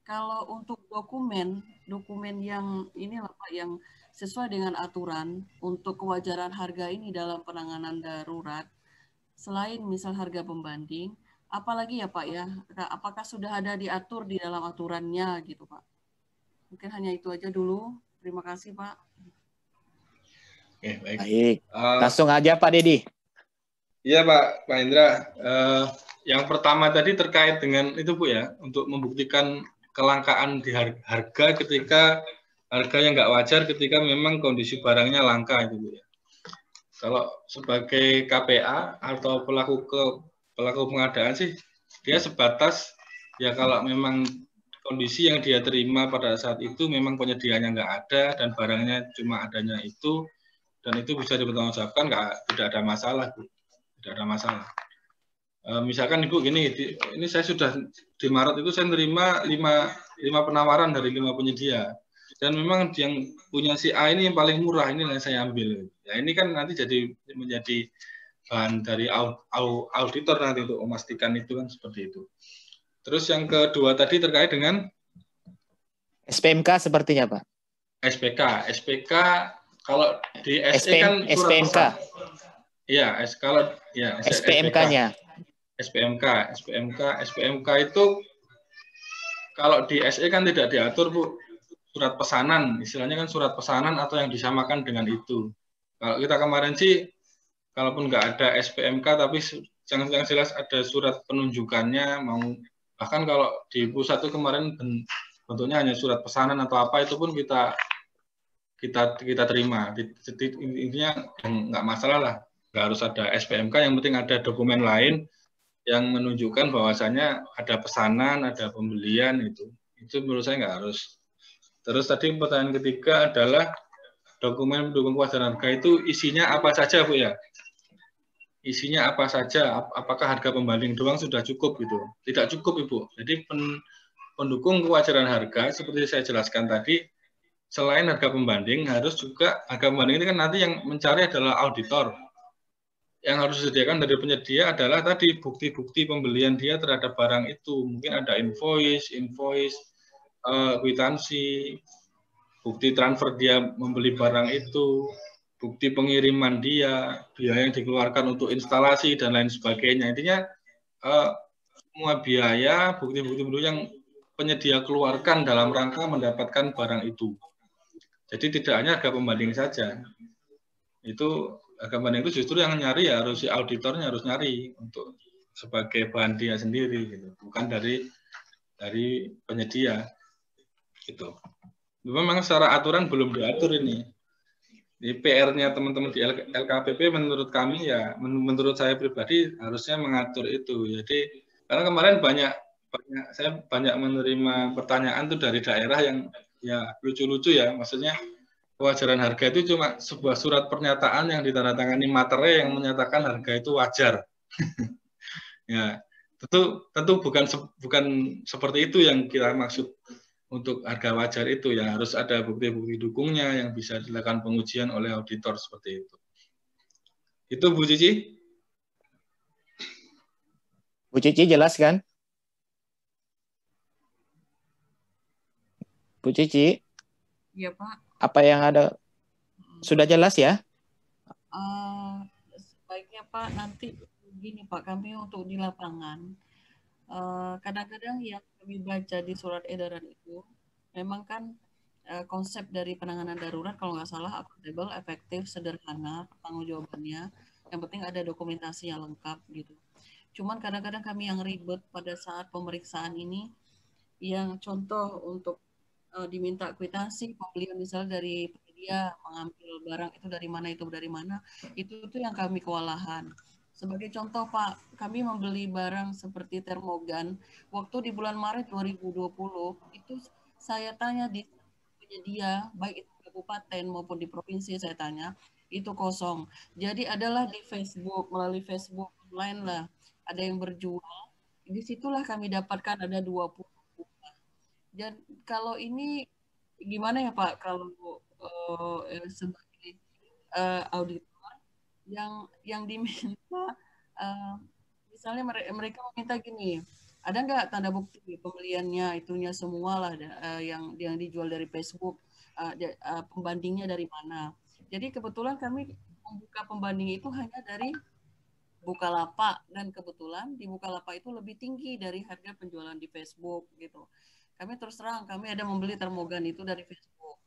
Kalau untuk dokumen yang ini lah Pak, yang sesuai dengan aturan untuk kewajaran harga ini dalam penanganan darurat, selain misal harga pembanding, apalagi ya Pak ya, apakah sudah ada diatur di dalam aturannya gitu Pak? Mungkin hanya itu aja dulu. Terima kasih Pak. Oke, baik. Baik. Langsung aja Pak Dedi. Iya Pak Indra. Yang pertama tadi terkait dengan itu Bu ya, untuk membuktikan kelangkaan di harga ketika harga yang nggak wajar ketika memang kondisi barangnya langka itu Bu ya. Kalau sebagai KPA atau pelaku pengadaan sih dia sebatas ya kalau memang kondisi yang dia terima pada saat itu memang penyediaannya nggak ada dan barangnya cuma adanya itu, dan itu bisa dipertanggungjawabkan, tidak ada masalah Bu. Tidak ada masalah. Misalkan Ibu gini, ini saya sudah di Maret itu saya menerima 5 penawaran dari 5 penyedia. Dan memang yang punya si A ini yang paling murah, ini yang saya ambil. Ya ini kan nanti menjadi bahan dari auditor nanti untuk memastikan itu kan seperti itu. Terus yang kedua tadi terkait dengan SPMK sepertinya Pak. SPK kalau di SE kan surat SPMK. pesan. Iya, kalau ya SPMK-nya. SPMK itu kalau di SE kan tidak diatur Bu, surat pesanan, istilahnya kan surat pesanan atau yang disamakan dengan itu. Kalau kita kemarin sih, kalaupun nggak ada SPMK tapi yang jelas ada surat penunjukannya, bahkan kalau di pusat itu kemarin bentuknya hanya surat pesanan atau apa itu pun kita terima. Intinya nggak masalah lah. Nggak harus ada SPMK, yang penting ada dokumen lain yang menunjukkan bahwasannya ada pesanan, ada pembelian itu menurut saya nggak harus. Terus tadi pertanyaan ketiga adalah dokumen pendukung kewajaran harga itu isinya apa saja Bu ya? Isinya apa saja? Apakah harga pembanding doang sudah cukup gitu? Tidak cukup Ibu. Jadi pendukung kewajaran harga seperti saya jelaskan tadi, selain harga pembanding harus juga harga pembanding ini kan nanti yang mencari adalah auditor. Yang harus disediakan dari penyedia adalah tadi bukti-bukti pembelian dia terhadap barang itu. Mungkin ada invoice, kwitansi, bukti transfer dia membeli barang itu, bukti pengiriman dia, biaya yang dikeluarkan untuk instalasi dan lain sebagainya. Intinya semua biaya, bukti-bukti yang penyedia keluarkan dalam rangka mendapatkan barang itu. Jadi tidak hanya harga pembanding saja. Itu harga pembanding itu justru yang nyari ya harus si auditornya harus nyari untuk sebagai bahan dia sendiri gitu, bukan dari penyedia gitu. Memang secara aturan belum diatur ini. Di PR-nya teman-teman di LKPP menurut kami ya, menurut saya pribadi harusnya mengatur itu. Jadi karena kemarin saya banyak menerima pertanyaan tuh dari daerah yang ya lucu-lucu ya, maksudnya kewajaran harga itu cuma sebuah surat pernyataan yang ditandatangani materai yang menyatakan harga itu wajar. Ya, tentu bukan seperti itu yang kita maksud. Untuk harga wajar itu ya harus ada bukti-bukti dukungnya yang bisa dilakukan pengujian oleh auditor seperti itu. Itu Bu Cici? Bu Cici jelas kan? Bu Cici? Iya Pak. Apa yang ada sudah jelas ya? Sebaiknya Pak nanti gini Pak, kami untuk di lapangan kadang-kadang yang kami baca di surat edaran itu memang kan konsep dari penanganan darurat kalau nggak salah akuntabel, efektif, sederhana pertanggungjawabannya. Yang penting ada dokumentasi yang lengkap gitu. Cuman kadang-kadang kami yang ribet pada saat pemeriksaan ini, yang contoh untuk diminta kwitansi pembelian misalnya dari penyedia mengambil barang itu dari mana, itu yang kami kewalahan. Sebagai contoh Pak, kami membeli barang seperti termogan waktu di bulan Maret 2020 itu saya tanya di penyedia baik itu di kabupaten maupun di provinsi saya tanya itu kosong. Jadi adalah di Facebook, melalui Facebook online lah ada yang berjual. Disitulah kami dapatkan ada 20. Dan kalau ini gimana ya Pak kalau sebagai auditor yang diminta misalnya mereka meminta gini, ada nggak tanda bukti pembeliannya itunya semua lah yang dijual dari Facebook, pembandingnya dari mana. Jadi kebetulan kami membuka pembanding itu hanya dari Bukalapak dan kebetulan di Bukalapak itu lebih tinggi dari harga penjualan di Facebook gitu. Kami terus terang kami ada membeli termogan itu dari Facebook.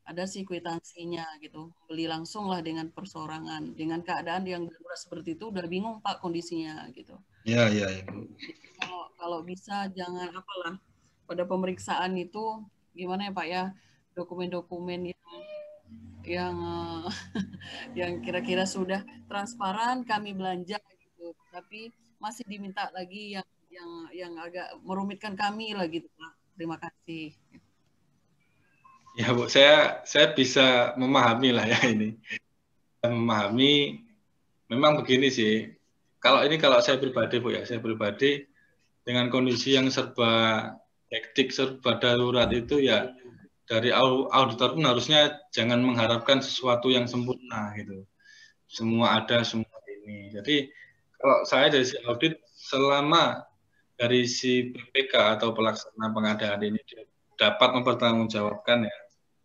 Ada sih kwitansinya gitu. Beli langsung lah dengan persorangan. Dengan keadaan yang darurat seperti itu udah bingung Pak kondisinya gitu. Iya. Kalau bisa jangan apalah pada pemeriksaan itu gimana ya Pak ya, dokumen-dokumen yang kira-kira sudah transparan kami belanja gitu. Tapi masih diminta lagi yang agak merumitkan kami lah gitu Pak. Terima kasih. Ya Bu, saya bisa memahami lah ya ini. Memahami, memang begini sih. Kalau saya pribadi Bu ya, saya pribadi dengan kondisi yang serba hektik, serba darurat itu ya dari auditor pun harusnya jangan mengharapkan sesuatu yang sempurna gitu. Semua ada, semua ini. Jadi kalau saya dari si audit selama dari si PPK atau pelaksana pengadaan ini dapat mempertanggungjawabkan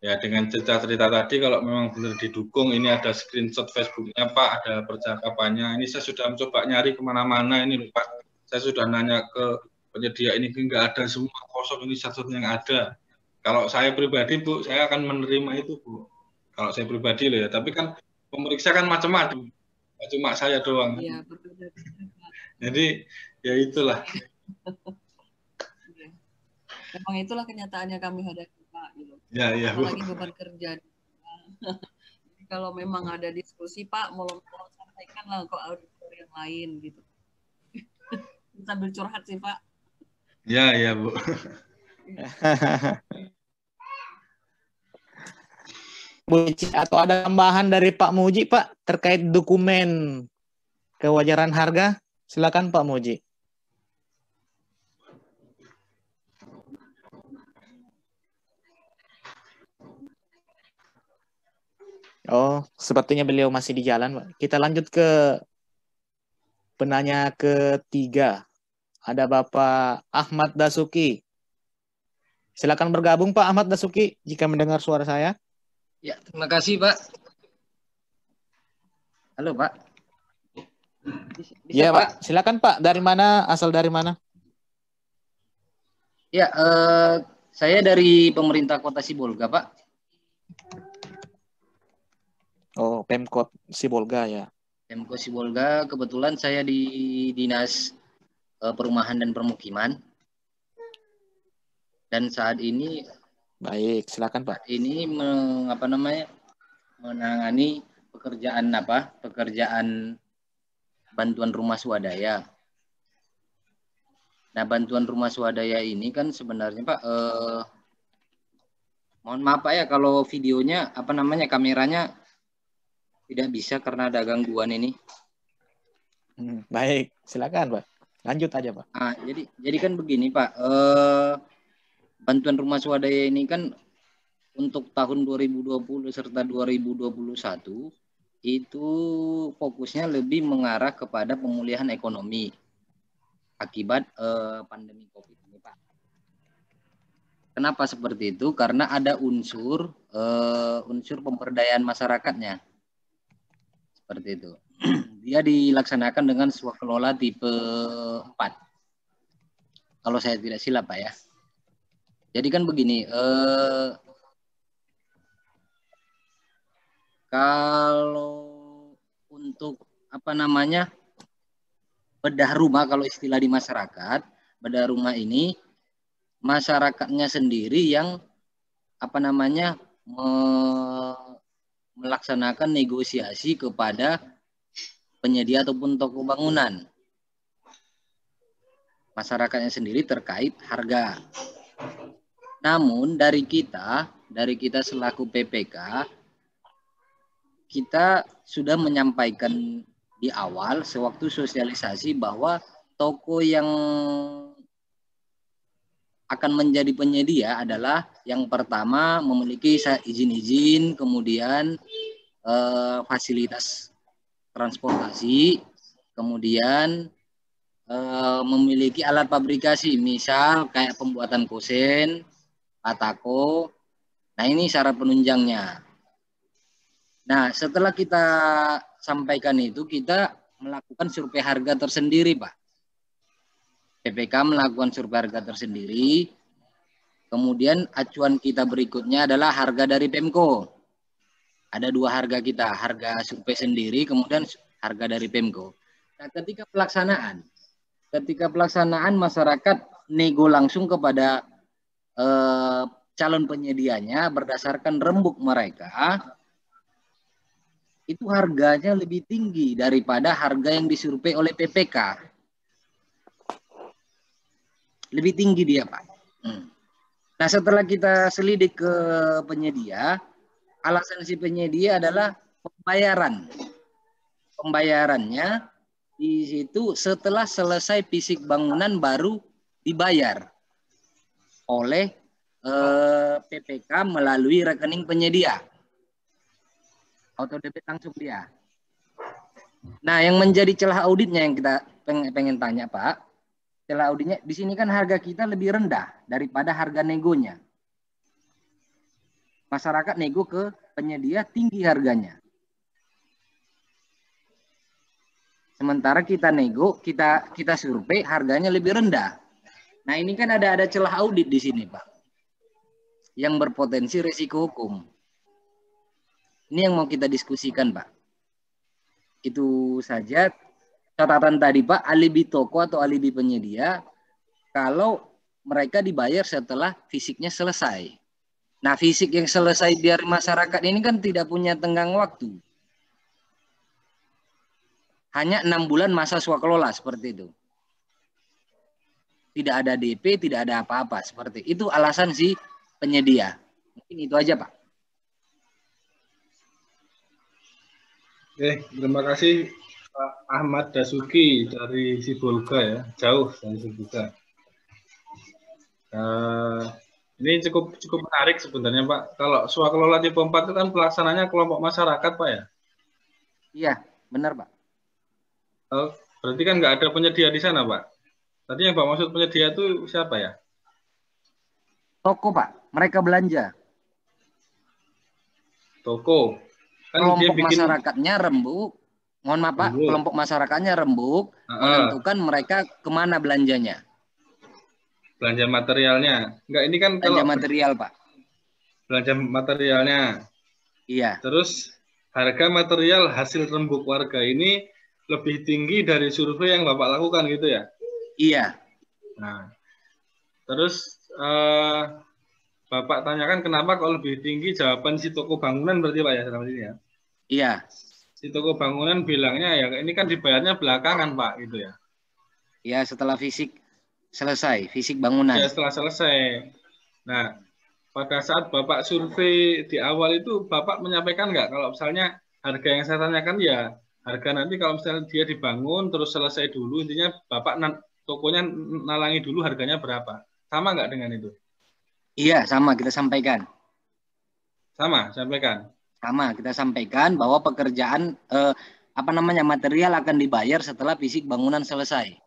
ya dengan cerita-cerita tadi kalau memang benar didukung, ini ada screenshot Facebooknya Pak, ada percakapannya, ini saya sudah mencoba nyari kemana-mana ini Pak, saya sudah nanya ke penyedia ini nggak ada, semua kosong, ini satu-satunya yang ada. Kalau saya pribadi Bu, saya akan menerima itu Bu, kalau saya pribadi loh ya, tapi kan pemeriksa kan macam-macam, cuma saya doang. Iya, betul. Jadi ya itulah. Memang itulah kenyataannya kami hadapi Pak gitu. Ya, apalagi beban kerja. Jadi kalau memang ada diskusi Pak, mau sampaikan lah ke auditor yang lain gitu. Sambil curhat sih Pak. Ya Bu. Muji, atau ada tambahan dari Pak Muji Pak terkait dokumen kewajaran harga? Silakan Pak Muji. Oh, sepertinya beliau masih di jalan, Pak. Kita lanjut ke penanya ketiga. Ada Bapak Ahmad Dasuki. Silakan bergabung Pak Ahmad Dasuki jika mendengar suara saya. Ya, terima kasih Pak. Halo Pak. Iya Pak, silakan Pak. Dari mana? Asal dari mana? Ya, saya dari pemerintah Kota Sibolga Pak. Oh, Pemkot Sibolga ya. Pemkot Sibolga, kebetulan saya di Dinas Perumahan dan Permukiman. Dan saat ini baik, silakan Pak. Ini menangani pekerjaan bantuan rumah swadaya. Nah, bantuan rumah swadaya ini kan sebenarnya Pak, mohon maaf Pak ya kalau videonya kameranya tidak bisa karena ada gangguan ini. Baik, silakan Pak. Lanjut aja Pak. Jadi kan begini Pak, bantuan rumah swadaya ini kan untuk tahun 2020 serta 2021 itu fokusnya lebih mengarah kepada pemulihan ekonomi akibat pandemi COVID ini Pak. Kenapa seperti itu? Karena ada unsur pemberdayaan masyarakatnya. Seperti itu. Dia dilaksanakan dengan swakelola tipe 4. Kalau saya tidak silap Pak ya. Jadi kan begini, kalau untuk bedah rumah, kalau istilah di masyarakat, bedah rumah ini masyarakatnya sendiri yang melaksanakan negosiasi kepada penyedia ataupun toko bangunan. Masyarakatnya sendiri terkait harga. Namun dari kita selaku PPK, kita sudah menyampaikan di awal sewaktu sosialisasi bahwa toko yang akan menjadi penyedia adalah yang pertama memiliki izin-izin, kemudian fasilitas transportasi, kemudian memiliki alat fabrikasi, misal kayak pembuatan kusen, atako. Nah, ini syarat penunjangnya. Nah, setelah kita sampaikan itu, kita melakukan survei harga tersendiri, Pak. PPK melakukan survei harga tersendiri. Kemudian acuan kita berikutnya adalah harga dari Pemko. Ada 2 harga kita, harga survei sendiri, kemudian harga dari Pemko. Nah, ketika pelaksanaan masyarakat nego langsung kepada calon penyedianya berdasarkan rembuk mereka, itu harganya lebih tinggi daripada harga yang disurvei oleh PPK. Lebih tinggi dia, Pak. Nah, setelah kita selidik ke penyedia, alasan si penyedia adalah pembayaran. Pembayarannya di situ setelah selesai fisik bangunan baru dibayar oleh PPK melalui rekening penyedia. Auto debit langsung dia. Nah, yang menjadi celah auditnya yang kita pengen tanya, Pak. Celah auditnya di sini kan harga kita lebih rendah daripada harga negonya. Masyarakat nego ke penyedia tinggi harganya. Sementara kita nego, kita survei harganya lebih rendah. Nah, ini kan ada celah audit di sini, Pak. Yang berpotensi risiko hukum. Ini yang mau kita diskusikan, Pak. Itu saja catatan tadi, Pak, alibi toko atau alibi penyedia kalau mereka dibayar setelah fisiknya selesai. Nah, fisik yang selesai biar masyarakat ini kan tidak punya tenggang waktu. Hanya 6 bulan masa swakelola seperti itu. Tidak ada DP, tidak ada apa-apa seperti itu alasan si penyedia. Mungkin itu aja, Pak. Oke, terima kasih Pak Ahmad Dasuki dari Sibolga ya, jauh dari Sibolga. Ini cukup menarik sebenarnya Pak. Kalau swakelola tipe 4 itu kan pelaksananya kelompok masyarakat Pak ya? Iya, benar Pak. Berarti kan nggak ada penyedia di sana Pak? Tadi yang Pak maksud penyedia itu siapa ya? Toko Pak, mereka belanja. Toko. Kan kelompok masyarakatnya rembuk, mohon maaf Pak, kelompok masyarakatnya rembuk, menentukan mereka kemana belanjanya. Belanja materialnya. Enggak, ini kan belanja material Pak. Belanja materialnya. Iya. Terus harga material hasil rembuk warga ini lebih tinggi dari survei yang Bapak lakukan gitu ya? Iya. Nah, terus Bapak tanyakan kenapa kok lebih tinggi, jawaban si toko bangunan berarti Pak ya selama ini ya. Iya. Si toko bangunan bilangnya ya ini kan dibayarnya belakangan Pak gitu ya. Ya, setelah fisik selesai, fisik bangunan. Ya setelah selesai. Nah, pada saat Bapak survei di awal itu Bapak menyampaikan nggak kalau misalnya harga yang saya tanyakan ya harga nanti kalau misalnya dia dibangun terus selesai dulu, intinya Bapak tokonya nalangi dulu harganya berapa. Sama nggak dengan itu? Iya, sama kita sampaikan. Sama, sampaikan. Sama kita sampaikan bahwa pekerjaan material akan dibayar setelah fisik bangunan selesai.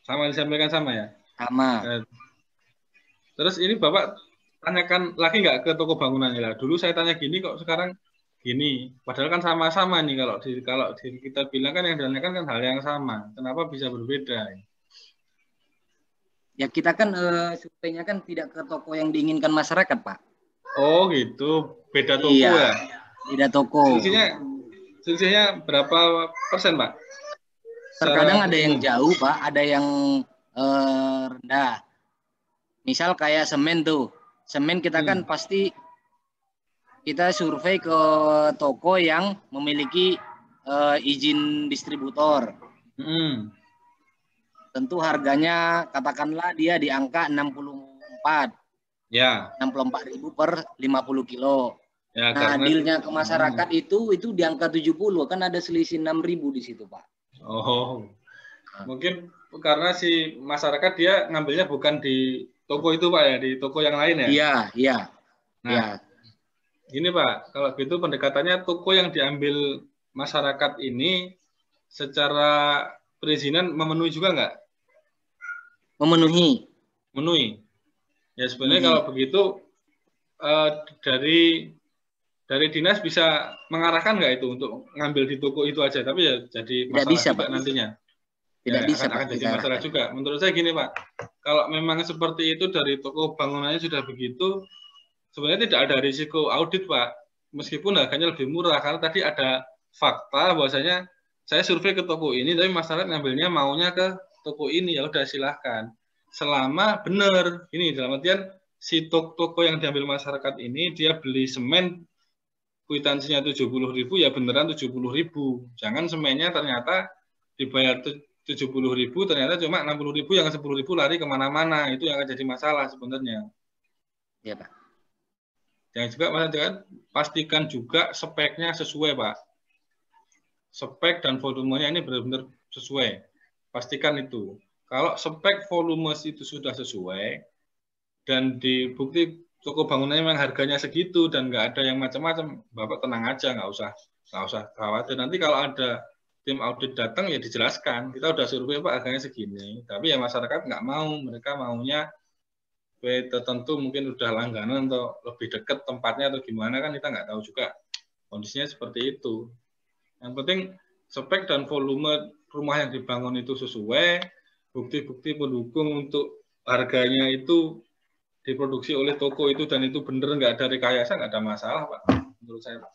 Sama disampaikan sama ya? Sama. Terus ini Bapak tanyakan lagi nggak ke toko bangunannya lah. Dulu saya tanya gini kok sekarang gini. Padahal kan sama-sama nih kalau kita bilang kan yang ditanyakan kan hal yang sama. Kenapa bisa berbeda? Ya kita kan surveinya kan tidak ke toko yang diinginkan masyarakat, Pak. Oh gitu, beda toko iya, ya? Beda toko. Selisihnya berapa persen Pak? Terkadang ada yang jauh Pak, ada yang rendah. Misal kayak semen tuh, semen kita kan pasti kita survei ke toko yang memiliki izin distributor. Tentu harganya katakanlah dia di angka 64. Ya. 64.000 per 50 kilo. Ya, nah, dealnya ke masyarakat itu di angka 70, kan ada selisih 6.000 di situ, Pak. Oh. Mungkin karena si masyarakat dia ngambilnya bukan di toko itu, Pak ya, di toko yang lain ya? Iya, iya. Nah, ya. Gini, Pak, kalau gitu pendekatannya toko yang diambil masyarakat ini secara perizinan memenuhi juga nggak? Memenuhi. Ya sebenarnya kalau begitu dari dinas bisa mengarahkan nggak itu untuk ngambil di toko itu aja, tapi ya jadi masalah bisa, juga Pak. Nantinya. Tidak ya, bisa, akan jadi masalah juga. Menurut saya gini Pak, kalau memang seperti itu dari toko bangunannya sudah begitu, sebenarnya tidak ada risiko audit Pak, meskipun harganya lebih murah karena tadi ada fakta bahwasanya saya survei ke toko ini, tapi masyarakat ngambilnya maunya ke toko ini, ya udah silahkan. Selama benar, ini dalam artian si toko yang diambil masyarakat ini dia beli semen kwitansinya 70.000 ya beneran 70.000. Jangan semennya ternyata dibayar 70.000 ternyata cuma 60.000 yang 10.000 lari kemana-mana, itu yang akan jadi masalah sebenarnya. Iya Pak. Yang juga masalah pastikan juga speknya sesuai Pak. Spek dan volumenya ini benar-benar sesuai. Pastikan itu. Kalau spek volume itu sudah sesuai dan dibukti toko bangunannya memang harganya segitu dan nggak ada yang macam-macam, Bapak tenang aja, nggak usah khawatir. Nanti kalau ada tim audit datang ya dijelaskan, kita udah survei Pak harganya segini, tapi ya masyarakat nggak mau, mereka maunya tertentu mungkin udah langganan atau lebih dekat tempatnya atau gimana kan kita nggak tahu juga kondisinya seperti itu. Yang penting spek dan volume rumah yang dibangun itu sesuai, bukti-bukti pendukung untuk harganya itu diproduksi oleh toko itu dan itu benar nggak ada rekayasa, nggak ada masalah Pak, menurut saya Pak.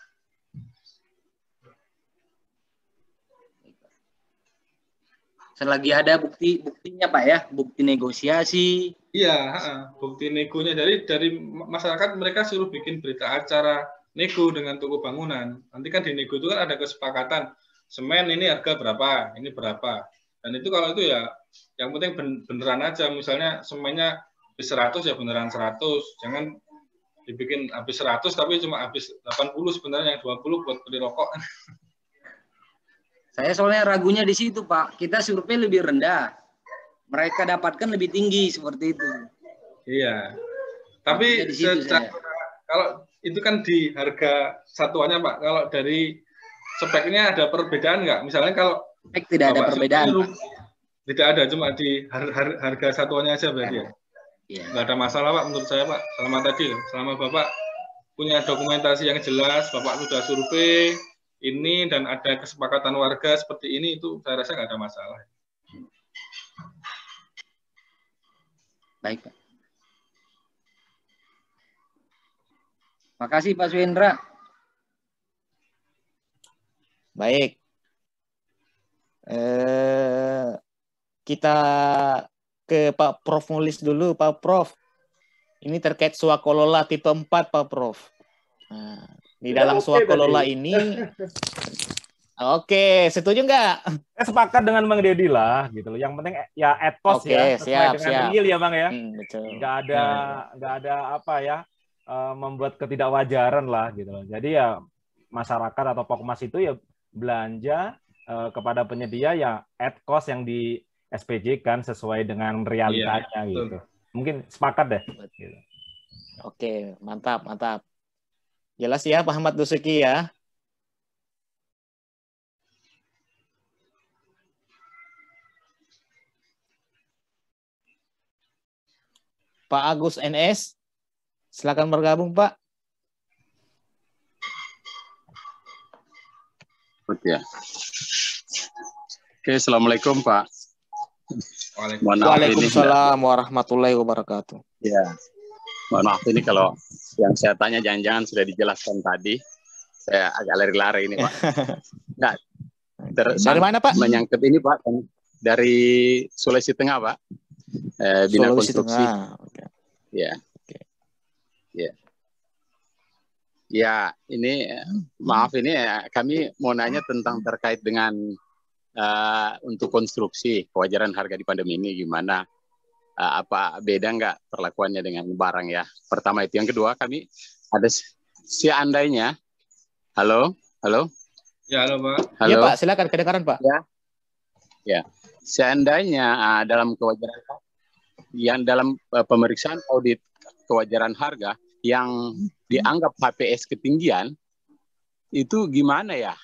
Selagi ada buktinya Pak ya, bukti negosiasi. Iya, bukti negonya dari masyarakat, mereka suruh bikin berita acara nego dengan toko bangunan. Nanti kan di nego itu kan ada kesepakatan, semen ini harga berapa, ini berapa. Dan itu kalau itu ya yang penting beneran aja, misalnya semennya habis 100 ya beneran 100. Jangan dibikin habis 100 tapi cuma habis 80 sebenarnya, yang 20 buat beli rokok. Saya soalnya ragunya di situ Pak. Kita survei lebih rendah. Mereka dapatkan lebih tinggi seperti itu. Iya. Tapi kalau itu kan di harga satuannya Pak. Kalau dari speknya ada perbedaan nggak? Misalnya kalau spek tidak ada perbedaan. Tidak ada, cuma di harga satuannya aja berarti ya. Iya. Nggak ada masalah Pak menurut saya Pak. Selama tadi, selama Bapak punya dokumentasi yang jelas, Bapak sudah survei ini dan ada kesepakatan warga seperti ini, itu saya rasa nggak ada masalah. Baik Pak. Makasih Pak Suhendra. Baik. Kita ke Pak Prof nulis dulu, Pak Prof. Ini terkait swakolola tipe 4, Pak Prof. Nah, di dalam Oke swakolola tadi. ini, oke, setuju nggak? Sepakat dengan Bang Deddy lah, gitu loh. Yang penting ya etos Oke, ya, sesuai dengan siap. real ya Bang ya. Betul. Nggak ada apa ya, membuat ketidakwajaran lah gitu loh. Jadi ya masyarakat atau Pokmas itu ya belanja kepada penyedia ya at cost yang di SPJ kan sesuai dengan realitanya gitu. Mungkin sepakat deh. Gitu. Oke, mantap. Jelas ya Pak Ahmad Dusuki ya. Pak Agus NS, silakan bergabung Pak. Oke. Oke, assalamualaikum Pak. Waalaikumsalam warahmatullahi wabarakatuh. Ya, mohon maaf ini kalau yang saya tanya jangan-jangan sudah dijelaskan tadi. Saya agak lari-lari ini Pak. Nggak, dari mana Pak? Menyangkut ini Pak, dari Sulawesi Tengah Pak. Bina Sulawesi Konstruksi. Tengah. Okay. Ya. Okay. Ya. Ya, ini maaf ini kami mau nanya tentang terkait dengan untuk konstruksi kewajaran harga di pandemi ini gimana? Apa beda nggak perlakuannya dengan barang ya? Pertama itu, yang kedua kami ada seandainya, halo. Ya halo Pak. Iya Pak, silakan kedengaran Pak. Ya. Seandainya dalam kewajaran yang dalam pemeriksaan audit kewajaran harga yang dianggap HPS ketinggian itu gimana ya?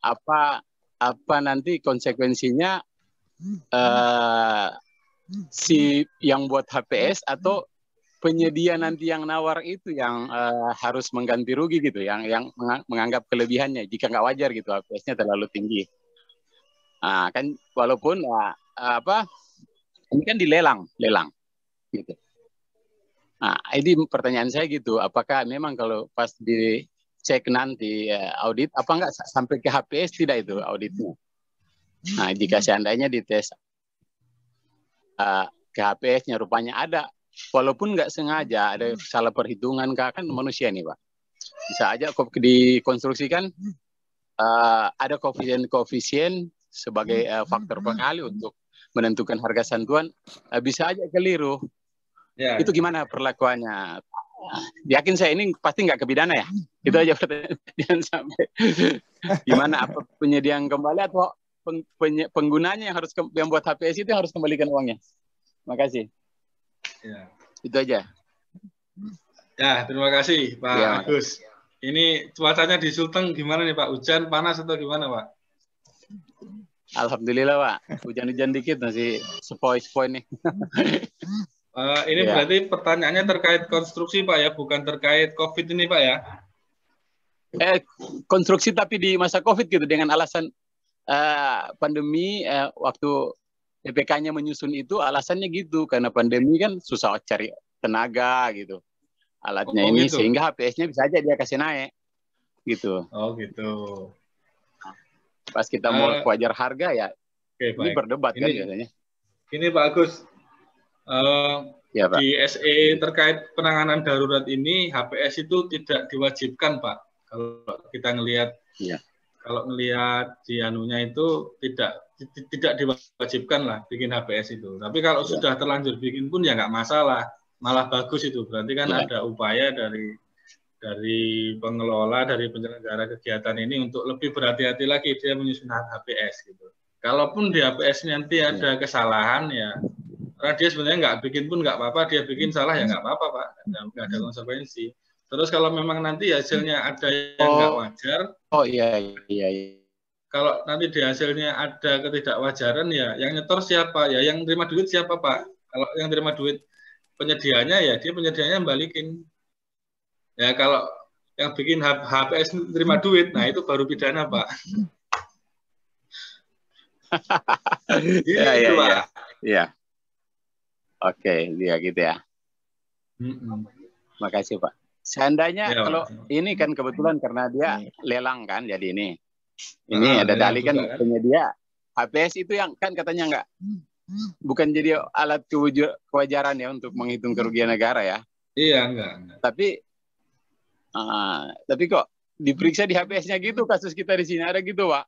Apa nanti konsekuensinya si yang buat HPS atau penyedia nanti yang nawar itu yang harus mengganti rugi gitu, yang menganggap kelebihannya jika nggak wajar gitu HPS-nya terlalu tinggi. Kan walaupun ini kan dilelang gitu. Ini pertanyaan saya gitu, apakah memang kalau pas dicek nanti audit, apa nggak sampai ke HPS tidak itu auditnya? Jika seandainya dites ke HPS-nya rupanya ada, walaupun nggak sengaja ada salah perhitungan, kan manusia nih Pak. Bisa aja dikonstruksikan ada koefisien sebagai faktor pengali untuk menentukan harga santuan, bisa aja keliru. Ya. Itu gimana perlakuannya? Yakin saya ini pasti nggak kepidana ya? Itu aja pertanyaan sampai. Gimana, apa penyediaan kembali atau penggunanya yang buat HPS itu harus kembalikan uangnya? Makasih. Ya. Itu aja. Ya, terima kasih Pak Agus. Ini cuacanya di Sulteng gimana nih Pak? Hujan, panas atau gimana Pak? Alhamdulillah Pak, hujan-hujan dikit masih sepoi-sepoi nih. Ini berarti pertanyaannya terkait konstruksi Pak ya, bukan terkait COVID ini Pak ya? Konstruksi tapi di masa COVID gitu, dengan alasan pandemi, waktu PPK-nya menyusun itu alasannya gitu, karena pandemi kan susah cari tenaga gitu, alatnya ini gitu. Sehingga HPS-nya bisa aja dia kasih naik gitu. Oh gitu. Pas kita mau wajar harga ya, ini berdebat kan biasanya. Ini Pak Agus, di SE terkait penanganan darurat ini HPS itu tidak diwajibkan Pak. Kalau kita ngelihat, kalau ngelihat di anunya itu tidak diwajibkan lah bikin HPS itu. Tapi kalau sudah terlanjur bikin pun ya nggak masalah, malah bagus itu. Berarti kan ada upaya dari pengelola, dari penyelenggara kegiatan ini untuk lebih berhati-hati lagi dia menyusun HPS gitu. Kalaupun di HPS nanti ada kesalahan ya, karena dia sebenarnya nggak bikin pun nggak apa-apa, dia bikin salah ya nggak apa-apa Pak, nggak ada konsekuensi. Terus kalau memang nanti hasilnya ada yang nggak wajar, kalau nanti di hasilnya ada ketidakwajaran ya, yang nyetor siapa ya, yang terima duit siapa Pak? Kalau yang terima duit penyedianya ya dia penyedianya balikin. Ya kalau yang bikin HPS terima duit, nah itu baru pidana Pak. Iya. Oke, dia gitu ya. Makasih Pak. Seandainya kalau ini kan kebetulan karena dia lelang kan, jadi ini ada dalih kan penyedia HPS itu yang kan katanya bukan jadi alat kewajaran ya untuk menghitung kerugian negara ya. Iya, enggak. Tapi kok diperiksa di HPS-nya gitu, kasus kita di sini ada gitu, Pak.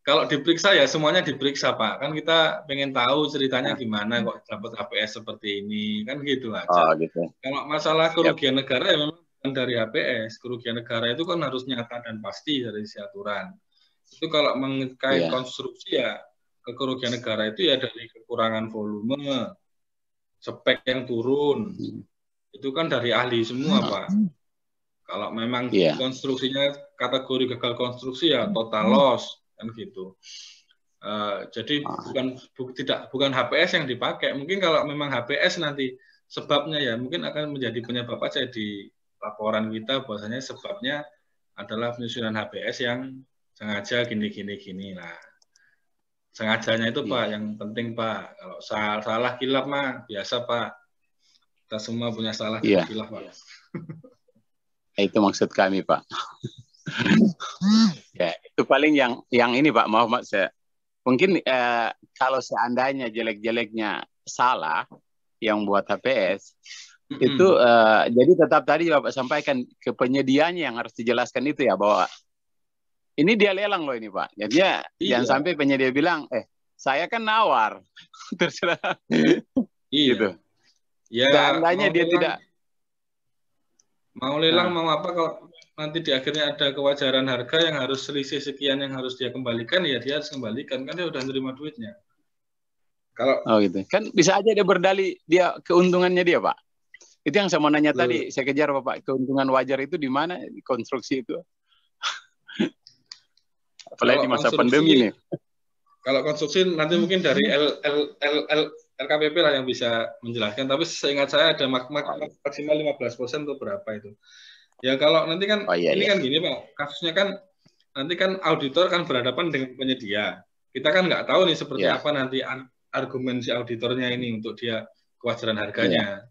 Kalau diperiksa ya semuanya diperiksa, Pak. Kan kita pengen tahu ceritanya gimana kok dapat HPS seperti ini, kan gitu aja. Gitu. Kalau masalah kerugian negara ya memang bukan dari HPS. Kerugian negara itu kan harus nyata dan pasti dari isi aturan. Itu kalau mengait konstruksi ya kerugian negara itu ya dari kekurangan volume, spek yang turun. Itu kan dari ahli semua, Pak. Kalau memang konstruksinya kategori gagal konstruksi ya total loss kan gitu. Jadi bukan HPS yang dipakai. Mungkin kalau memang HPS nanti sebabnya ya mungkin akan menjadi penyebab aja di laporan kita bahwasanya sebabnya adalah penyusunan HPS yang sengaja gini. Nah, sengajanya itu Pak yang penting Pak. Kalau salah kilap mah biasa Pak. Kita semua punya salah dan kilap Pak. Itu maksud kami Pak. Ya, itu paling yang ini Pak, Muhammad saya. Mungkin kalau seandainya jelek-jeleknya salah yang buat HPS itu jadi tetap tadi Bapak sampaikan ke penyedianya yang harus dijelaskan itu ya bahwa ini dia lelang loh ini Pak. Jadi jangan sampai penyedia bilang saya kan nawar. Terserah. Gitu. Ya, seandainya dia tidak mau lelang mau apa kalau nanti di akhirnya ada kewajaran harga yang harus selisih sekian yang harus dia kembalikan ya dia harus kembalikan kan dia udah nerima duitnya. Kalau gitu. Kan bisa aja dia berdalih dia keuntungannya dia, Pak. Itu yang saya mau nanya tadi, saya kejar Bapak, keuntungan wajar itu di mana di konstruksi itu? Apalagi di masa pandemi nih. Kalau konstruksi nanti mungkin dari LKPP lah yang bisa menjelaskan, tapi seingat saya ada maksimal 15% atau berapa itu. Ya kalau nanti kan ini kan gini Pak, kasusnya kan nanti kan auditor kan berhadapan dengan penyedia. Kita kan nggak tahu nih seperti apa nanti argumen si auditornya ini untuk dia kewajaran harganya.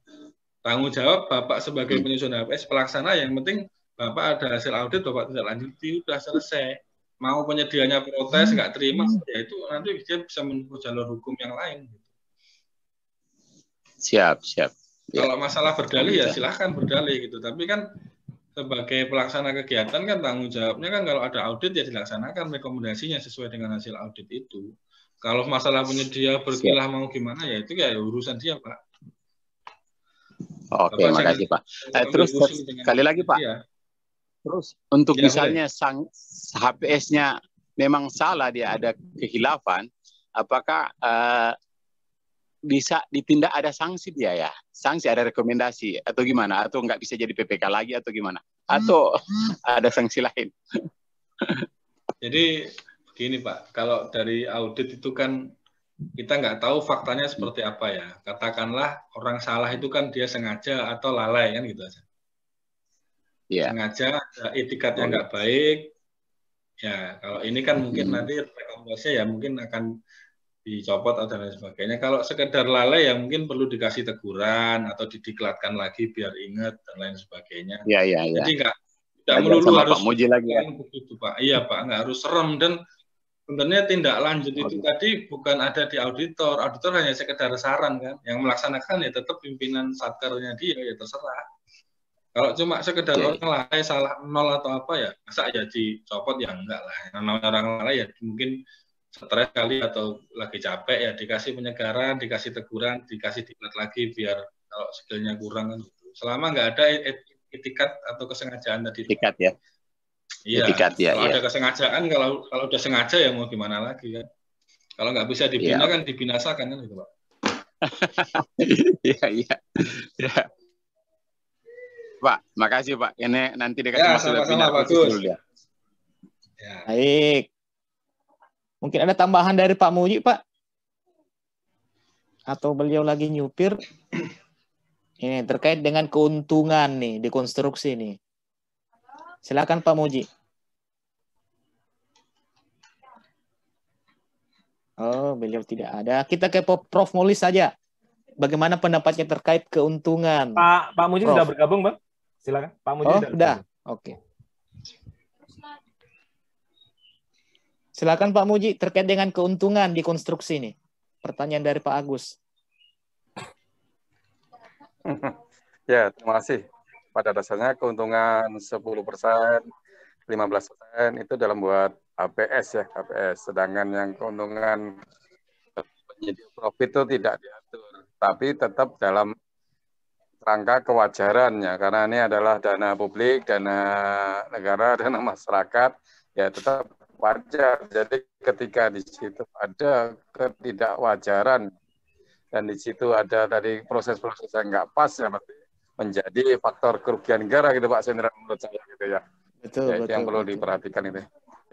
Tanggung jawab Bapak sebagai penyusun HPS pelaksana yang penting Bapak ada hasil audit, Bapak tidak lanjuti, sudah selesai. Mau penyedianya protes nggak terima, ya itu nanti dia bisa menempuh jalur hukum yang lain. Siap. Kalau masalah berdalih ya silahkan berdalih gitu. Tapi kan sebagai pelaksana kegiatan kan tanggung jawabnya kan kalau ada audit ya dilaksanakan rekomendasinya sesuai dengan hasil audit itu. Kalau masalah penyedia berkilah mau gimana ya itu ya urusan dia Pak. Oke, makasih Pak. Terus sekali lagi Pak. Terus untuk misalnya HPS-nya memang salah dia ada kehilafan, apakah bisa ditindak ada sanksi dia ya? Sanksi ada rekomendasi atau gimana? Atau nggak bisa jadi PPK lagi atau gimana? Atau ada sanksi lain? Jadi begini Pak, kalau dari audit itu kan kita nggak tahu faktanya seperti apa ya. Katakanlah orang salah itu kan dia sengaja atau lalai kan gitu aja. Sengaja ada etikat yang nggak baik. Ya kalau ini kan mungkin nanti rekomendasinya ya mungkin akan dicopot atau dan lain sebagainya. Kalau sekedar lalai ya mungkin perlu dikasih teguran atau didiklatkan lagi biar ingat dan lain sebagainya. Jadi nggak melulu harus Muji lagi ya. Begitu Pak. Iya Pak, nggak harus serem dan sebenarnya tindak lanjut itu tadi bukan ada di auditor. Auditor hanya sekedar saran kan. Yang melaksanakan ya tetap pimpinan satkernya dia ya terserah. Kalau cuma sekedar orang lalai salah nol atau apa ya masa ya dicopot ya enggak lah. Namanya orang lalai ya mungkin stres kali atau lagi capek ya dikasih penyegaran, dikasih teguran, dikasih diklat lagi biar kalau skillnya kurang kan gitu. Selama nggak ada etikat atau kesengajaan tadi. Etikat ya. Iya. Kalau ada kesengajaan, kalau udah sengaja ya mau gimana lagi kan. Kalau nggak bisa dibina kan dibinasakan kan gitu Pak. Iya. Pak, makasih Pak. Ini nanti dikasih sama-sama bagus. Ya. Baik. Mungkin ada tambahan dari Pak Muji, Pak? Atau beliau lagi nyupir? Ini terkait dengan keuntungan nih di konstruksi nih. Silakan Pak Muji. Oh, beliau tidak ada. Kita ke Prof. Molis saja. Bagaimana pendapatnya terkait keuntungan? Pak Muji sudah bergabung, Bang? Silakan. Pak Muji sudah. Oke. Silakan Pak Muji terkait dengan keuntungan di konstruksi ini. Pertanyaan dari Pak Agus. Ya, terima kasih. Pada dasarnya keuntungan 10%, 15% itu dalam buat APS ya, APS. Sedangkan yang keuntungan penyedia profit itu tidak diatur, tapi tetap dalam rangka kewajarannya, karena ini adalah dana publik, dana negara, dana masyarakat, ya tetap wajar. Jadi ketika di situ ada ketidakwajaran dan di situ ada tadi proses-proses yang nggak pas, ya menjadi faktor kerugian negara gitu Pak Sendra, menurut saya gitu ya. Betul, Ya, itu yang perlu diperhatikan itu.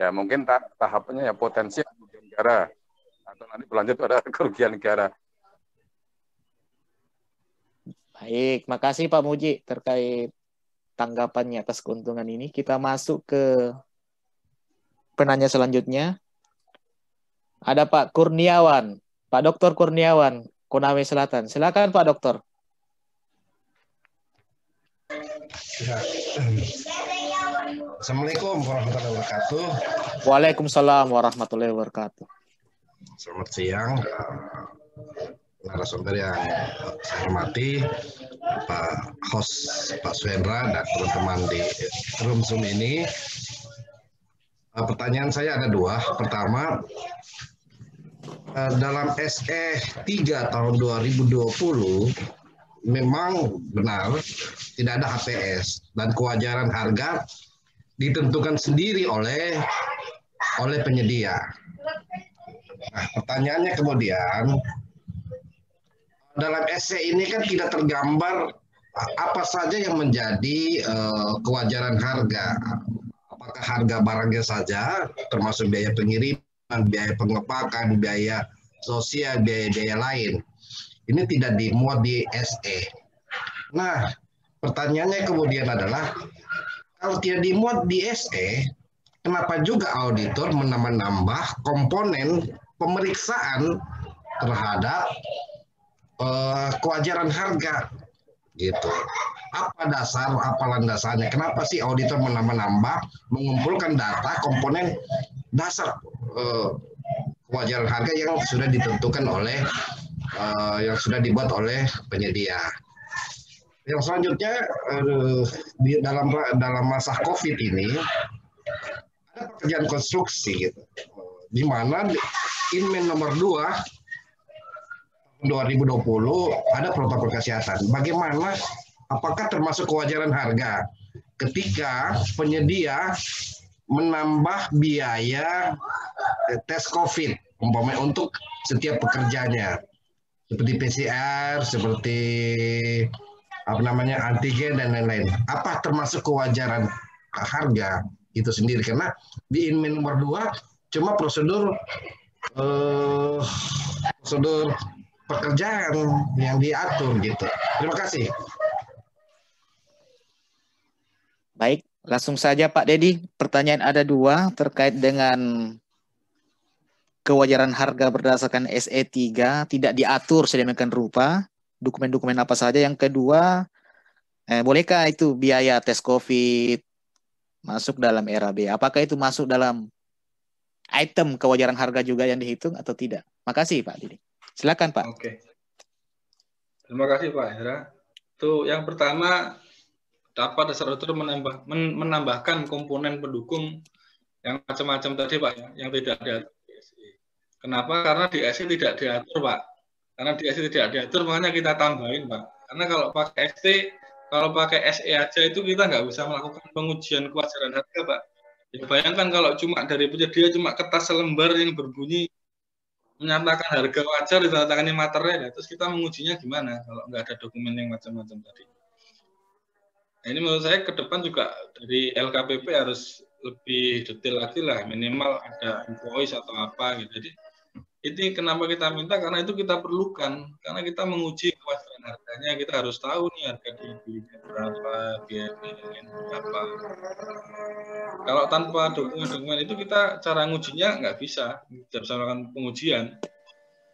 Ya mungkin tahapnya ya potensi kerugian negara atau nanti berlanjut pada kerugian negara. Baik, makasih Pak Muji terkait tanggapannya atas keuntungan ini. Kita masuk ke penanya selanjutnya. Ada Pak Kurniawan, Pak Dr. Kurniawan, Konawe Selatan. Silakan Pak Dokter. Ya. Assalamualaikum warahmatullahi wabarakatuh. Waalaikumsalam warahmatullahi wabarakatuh. Selamat siang, narasumber yang saya hormati, Pak host Pak Suhendra dan teman-teman di room Zoom ini. Pertanyaan saya ada dua. Pertama, dalam SE 3 tahun 2020 memang benar tidak ada HPS dan kewajaran harga ditentukan sendiri oleh penyedia. Nah, pertanyaannya kemudian, dalam SE ini kan tidak tergambar apa saja yang menjadi kewajaran harga. Apakah harga barangnya saja, termasuk biaya pengiriman, biaya pengepakan, biaya sosial, biaya-biaya lain. Ini tidak dimuat di SE. Nah, pertanyaannya kemudian adalah, kalau tidak dimuat di SE, kenapa juga auditor menambah komponen pemeriksaan terhadap kewajaran harga? Gitu. Apa landasannya? Kenapa sih auditor menambah mengumpulkan data komponen dasar kewajaran harga yang sudah ditentukan oleh yang sudah dibuat oleh penyedia? Yang selanjutnya, di dalam masa COVID ini ada pekerjaan konstruksi gitu, di mana Inmen nomor 2 2020 ada protokol kesehatan. Bagaimana? Apakah termasuk kewajaran harga ketika penyedia menambah biaya tes COVID umpamanya untuk setiap pekerjanya, seperti PCR, seperti antigen dan lain-lain? Apa termasuk kewajaran harga itu sendiri? Karena di Inmen nomor 2 cuma prosedur pekerjaan yang diatur gitu. Terima kasih. Baik, langsung saja Pak Dedi. Pertanyaan ada dua terkait dengan kewajaran harga berdasarkan SE3 tidak diatur sedemikian rupa. Dokumen-dokumen apa saja? Yang kedua, bolehkah itu biaya tes COVID masuk dalam RAB? Apakah itu masuk dalam item kewajaran harga juga yang dihitung atau tidak? Makasih Pak Dedi. Silakan Pak. Oke. Terima kasih Pak Hendra. Itu yang pertama, dapat dasar auditor menambahkan komponen pendukung yang macam-macam tadi Pak, yang tidak diatur di SE. Kenapa? Karena di SE tidak diatur Pak. Karena di SE tidak diatur, makanya kita tambahin Pak. Karena kalau pakai SE aja itu kita nggak bisa melakukan pengujian kewajaran harga Pak. Ya, bayangkan kalau cuma dari penyedia cuma kertas selembar yang berbunyi menyatakan harga wajar ditandatangani materai, terus kita mengujinya gimana kalau nggak ada dokumen yang macam-macam tadi. Nah, ini menurut saya ke depan juga dari LKPP harus lebih detail lagi lah, minimal ada invoice atau apa gitu. Jadi ini kenapa kita minta, karena itu kita perlukan, karena kita menguji kewajaran harganya, kita harus tahu nih harga dibelinya berapa, biayanya berapa. Kalau tanpa dokumen-dokumen itu kita cara ngujinya nggak bisa, tidak bisa melakukan pengujian.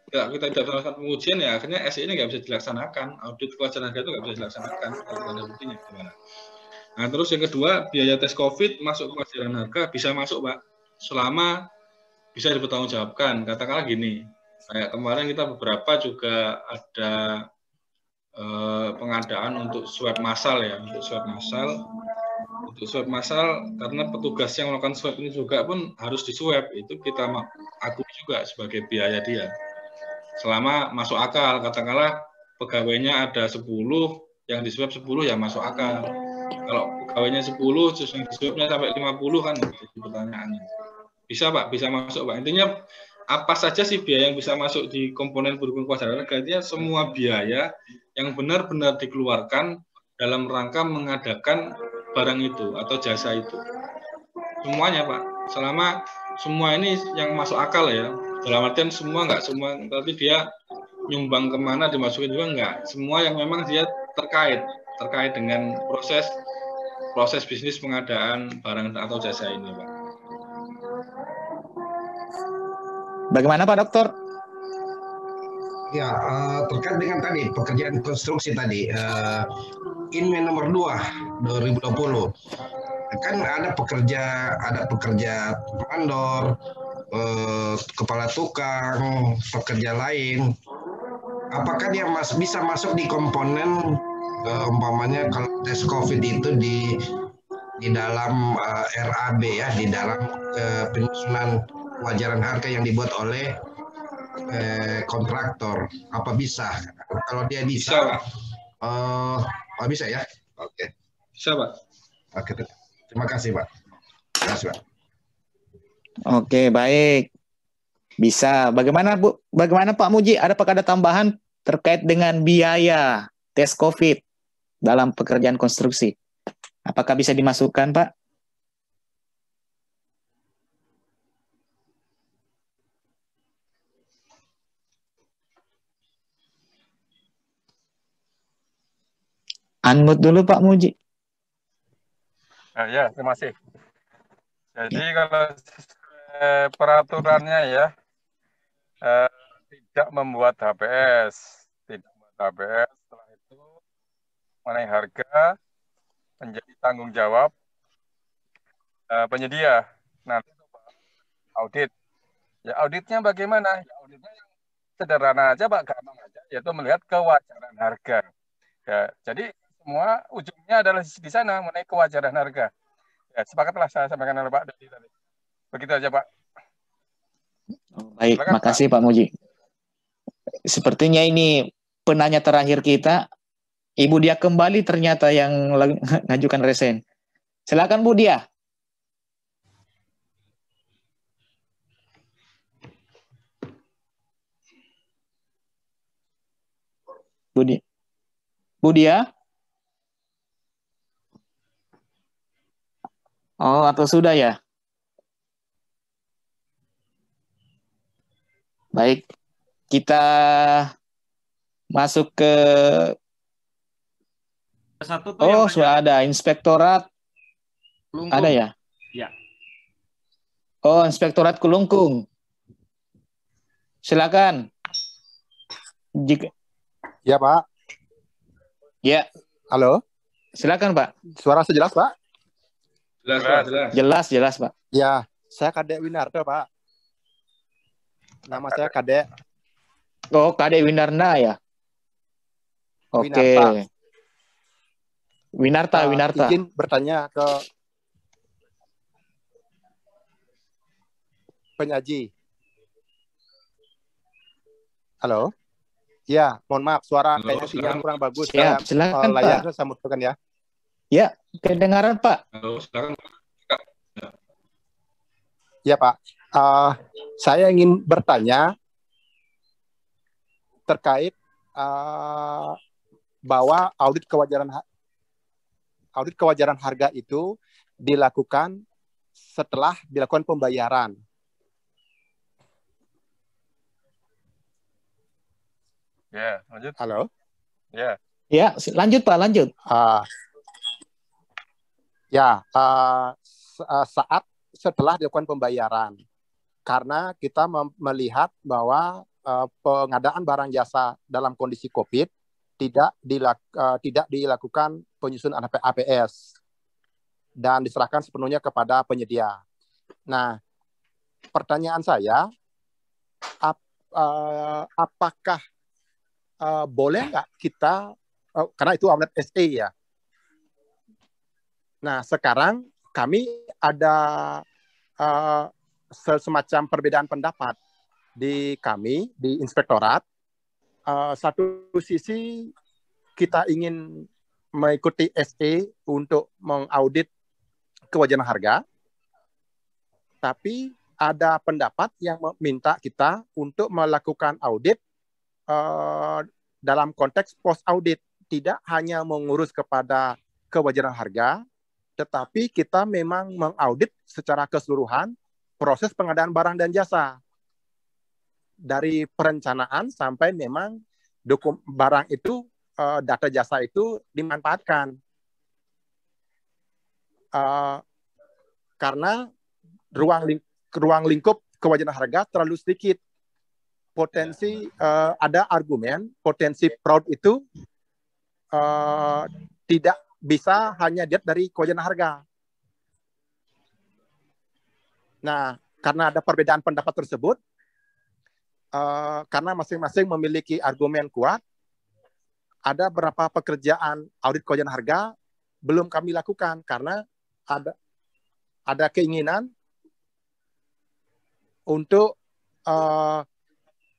Kita tidak bisa melakukan pengujian, ya akhirnya SE ini nggak bisa dilaksanakan, audit kewajaran harga itu nggak bisa dilaksanakan kalau ada buktinya gimana. Nah terus yang kedua, biaya tes COVID masuk kewajaran harga bisa masuk Pak, selama bisa dipertanggungjawabkan. Katakanlah gini, kayak kemarin kita beberapa juga ada pengadaan untuk swab massal ya, untuk swab massal karena petugas yang melakukan swab ini juga pun harus diswab, itu kita akui juga sebagai biaya dia. Selama masuk akal, katakanlah pegawainya ada 10, yang diswab 10 ya masuk akal. Kalau pegawainya 10, terus yang diswabnya sampai 50 kan jadi pertanyaannya. Bisa Pak, bisa masuk Pak. Intinya apa saja sih biaya yang bisa masuk di komponen pendukung kewajaran harga? Artinya semua biaya yang benar-benar dikeluarkan dalam rangka mengadakan barang itu atau jasa itu. Semuanya Pak, selama semua ini yang masuk akal ya. Dalam artian semua enggak semua, tapi dia nyumbang kemana dimasukin juga enggak. Semua yang memang dia terkait dengan proses bisnis pengadaan barang atau jasa ini Pak. Bagaimana Pak Dokter? Ya, terkait dengan tadi pekerjaan konstruksi tadi, Inmen nomor 2 2020 kan ada pekerja mandor, kepala tukang, pekerja lain. Apakah dia bisa masuk di komponen umpamanya kalau tes COVID itu di dalam RAB ya, di dalam penyusunan kewajaran harga yang dibuat oleh kontraktor? Apa bisa? Kalau dia bisa, bisa ya? Oke. Bisa Pak. Oke, terima kasih Pak. Terima kasih Pak. Oke, baik. Bisa. Bagaimana Pak Muji? Apakah ada tambahan terkait dengan biaya tes COVID dalam pekerjaan konstruksi? Apakah bisa dimasukkan, Pak? Unmute dulu Pak Muji. Ya, terima kasih. Jadi kalau peraturannya ya tidak membuat HPS, setelah itu mengenai harga menjadi tanggung jawab penyedia. Nanti audit. Ya auditnya bagaimana? Ya auditnya yang sederhana aja Pak, gampang aja, yaitu melihat kewajaran harga. Ya, jadi semua ujungnya adalah di sana mengenai kewajaran harga. Ya, sepakatlah saya sampaikan oleh Pak Dodi tadi. Begitu aja Pak. Baik, silakan, makasih Pak Muji. Sepertinya ini penanya terakhir kita. Ibu Dia kembali ternyata yang ngajukan resen. Silakan Bu Dia. Bu Dia? Oh, atau sudah ya? Baik, kita masuk ke sudah ada Inspektorat Kelungkung. Ada ya? Ya. Oh, Inspektorat Kelungkung. Silakan. Ya, Pak. Ya. Halo. Silakan, Pak. Suara jelas, Pak? Jelas, Pak. Ya, saya Kadek Winarda, Pak. Nama saya Kadek. Oh, Kadek Winarda ya? Oke. Winarta. Izin bertanya ke penyaji. Halo? Ya, mohon maaf, suara kayaknya sinyal kurang bagus. Ya, silakan, layar Pak. saya mutekan ya. Ya, kedengaran, Pak. Halo, silakan. Ya, Pak. Saya ingin bertanya terkait bahwa audit kewajaran harga itu dilakukan setelah dilakukan pembayaran. Ya, lanjut. Halo? Ya. Ya, lanjut Pak, lanjut. Saat setelah dilakukan pembayaran. Karena kita melihat bahwa pengadaan barang jasa dalam kondisi COVID tidak dilakukan penyusunan APS dan diserahkan sepenuhnya kepada penyedia. Nah, pertanyaan saya, apakah boleh nggak kita, karena itu outlet SE ya. Nah, sekarang kami ada semacam perbedaan pendapat di kami, di inspektorat. Satu sisi kita ingin mengikuti SE untuk mengaudit kewajaran harga, tapi ada pendapat yang meminta kita untuk melakukan audit dalam konteks post audit, tidak hanya mengurus kepada kewajaran harga, tetapi kita memang mengaudit secara keseluruhan proses pengadaan barang dan jasa. Dari perencanaan sampai memang barang itu, data jasa itu dimanfaatkan. Karena ruang lingkup kewajaran harga terlalu sedikit. Potensi, ada argumen, potensi fraud itu tidak bisa hanya dilihat dari kewajaran harga. Nah, karena ada perbedaan pendapat tersebut, karena masing-masing memiliki argumen kuat, ada beberapa pekerjaan audit kewajaran harga belum kami lakukan karena ada keinginan untuk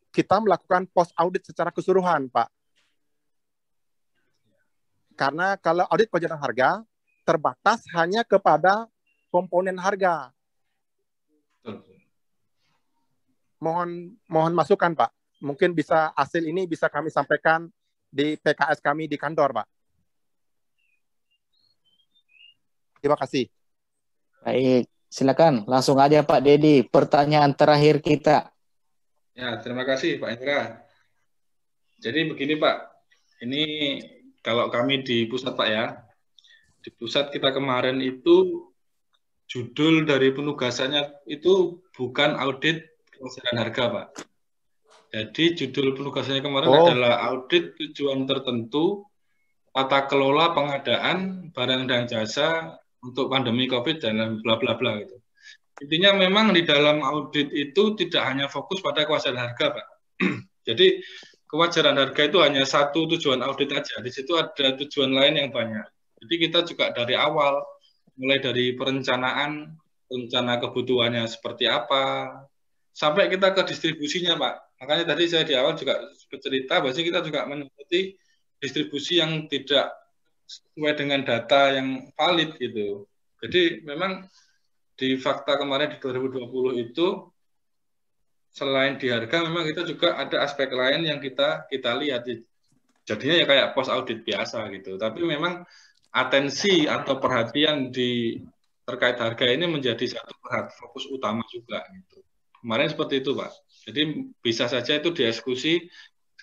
kita melakukan post audit secara keseluruhan, Pak. Karena kalau audit kewajaran harga terbatas hanya kepada komponen harga. Mohon masukan, Pak. Mungkin bisa hasil ini bisa kami sampaikan di PKS kami di kantor, Pak. Terima kasih. Baik, silakan langsung aja Pak Dedi. Pertanyaan terakhir kita. Ya, terima kasih Pak Indra. Jadi begini Pak, ini kalau kami di pusat Pak ya, di pusat kita kemarin itu judul dari penugasannya itu bukan audit kewajaran harga Pak. Jadi judul penugasannya kemarin adalah audit tujuan tertentu tata kelola pengadaan barang dan jasa untuk pandemi COVID dan bla bla bla gitu. Intinya memang di dalam audit itu tidak hanya fokus pada kewajaran harga Pak. Jadi kewajaran harga itu hanya satu tujuan audit aja. Di situ ada tujuan lain yang banyak. Jadi kita juga dari awal, mulai dari perencanaan, rencana kebutuhannya seperti apa, sampai kita ke distribusinya, Pak. Makanya tadi saya di awal juga bercerita, bahwa kita juga menyebut distribusi yang tidak sesuai dengan data yang valid gitu. Jadi memang di fakta kemarin di 2020 itu, selain di harga, memang kita juga ada aspek lain yang kita lihat. Jadinya ya kayak post audit biasa gitu. Tapi memang atensi atau perhatian terkait harga ini menjadi satu fokus utama juga gitu. Kemarin seperti itu Pak. Jadi bisa saja itu dieksekusi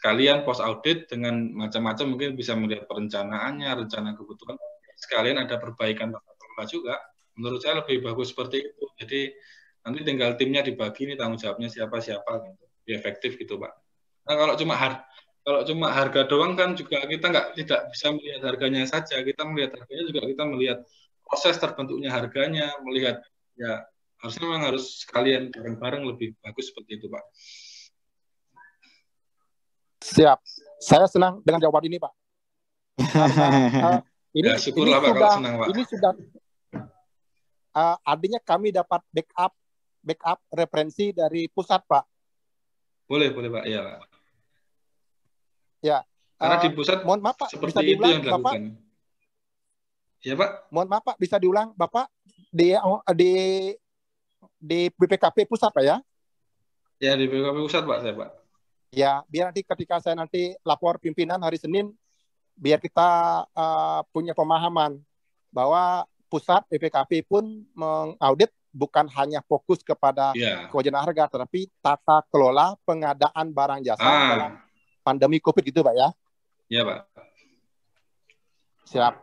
sekalian post audit dengan macam-macam, mungkin bisa melihat perencanaannya, rencana kebutuhan, sekalian ada perbaikan tata kelola juga. Menurut saya lebih bagus seperti itu. Jadi nanti tinggal timnya dibagi, ini tanggung jawabnya siapa-siapa gitu. Lebih efektif gitu Pak. Nah kalau cuma harga doang kan juga kita tidak bisa melihat harganya saja, kita melihat harganya juga kita melihat proses terbentuknya harganya, melihat ya harusnya memang harus sekalian bareng-bareng, lebih bagus seperti itu Pak. Siap, saya senang dengan jawaban ini Pak. Ini syukurlah Pak kalau senang Pak. Ini sudah artinya kami dapat backup referensi dari pusat Pak. Boleh Pak, iya Pak. Ya. Karena di pusat mohon maaf Pak, seperti bisa diulang, itu yang dilakukan. Bapak? Ya Pak. Mohon maaf Pak, bisa diulang Bapak di BPKP pusat Pak ya? Ya di BPKP pusat Pak, saya Pak. Ya, biar nanti ketika saya nanti lapor pimpinan hari Senin, biar kita punya pemahaman bahwa pusat BPKP pun mengaudit bukan hanya fokus kepada kewajaran harga, tetapi tata kelola pengadaan barang jasa dalam pandemi COVID gitu Pak ya? Iya Pak.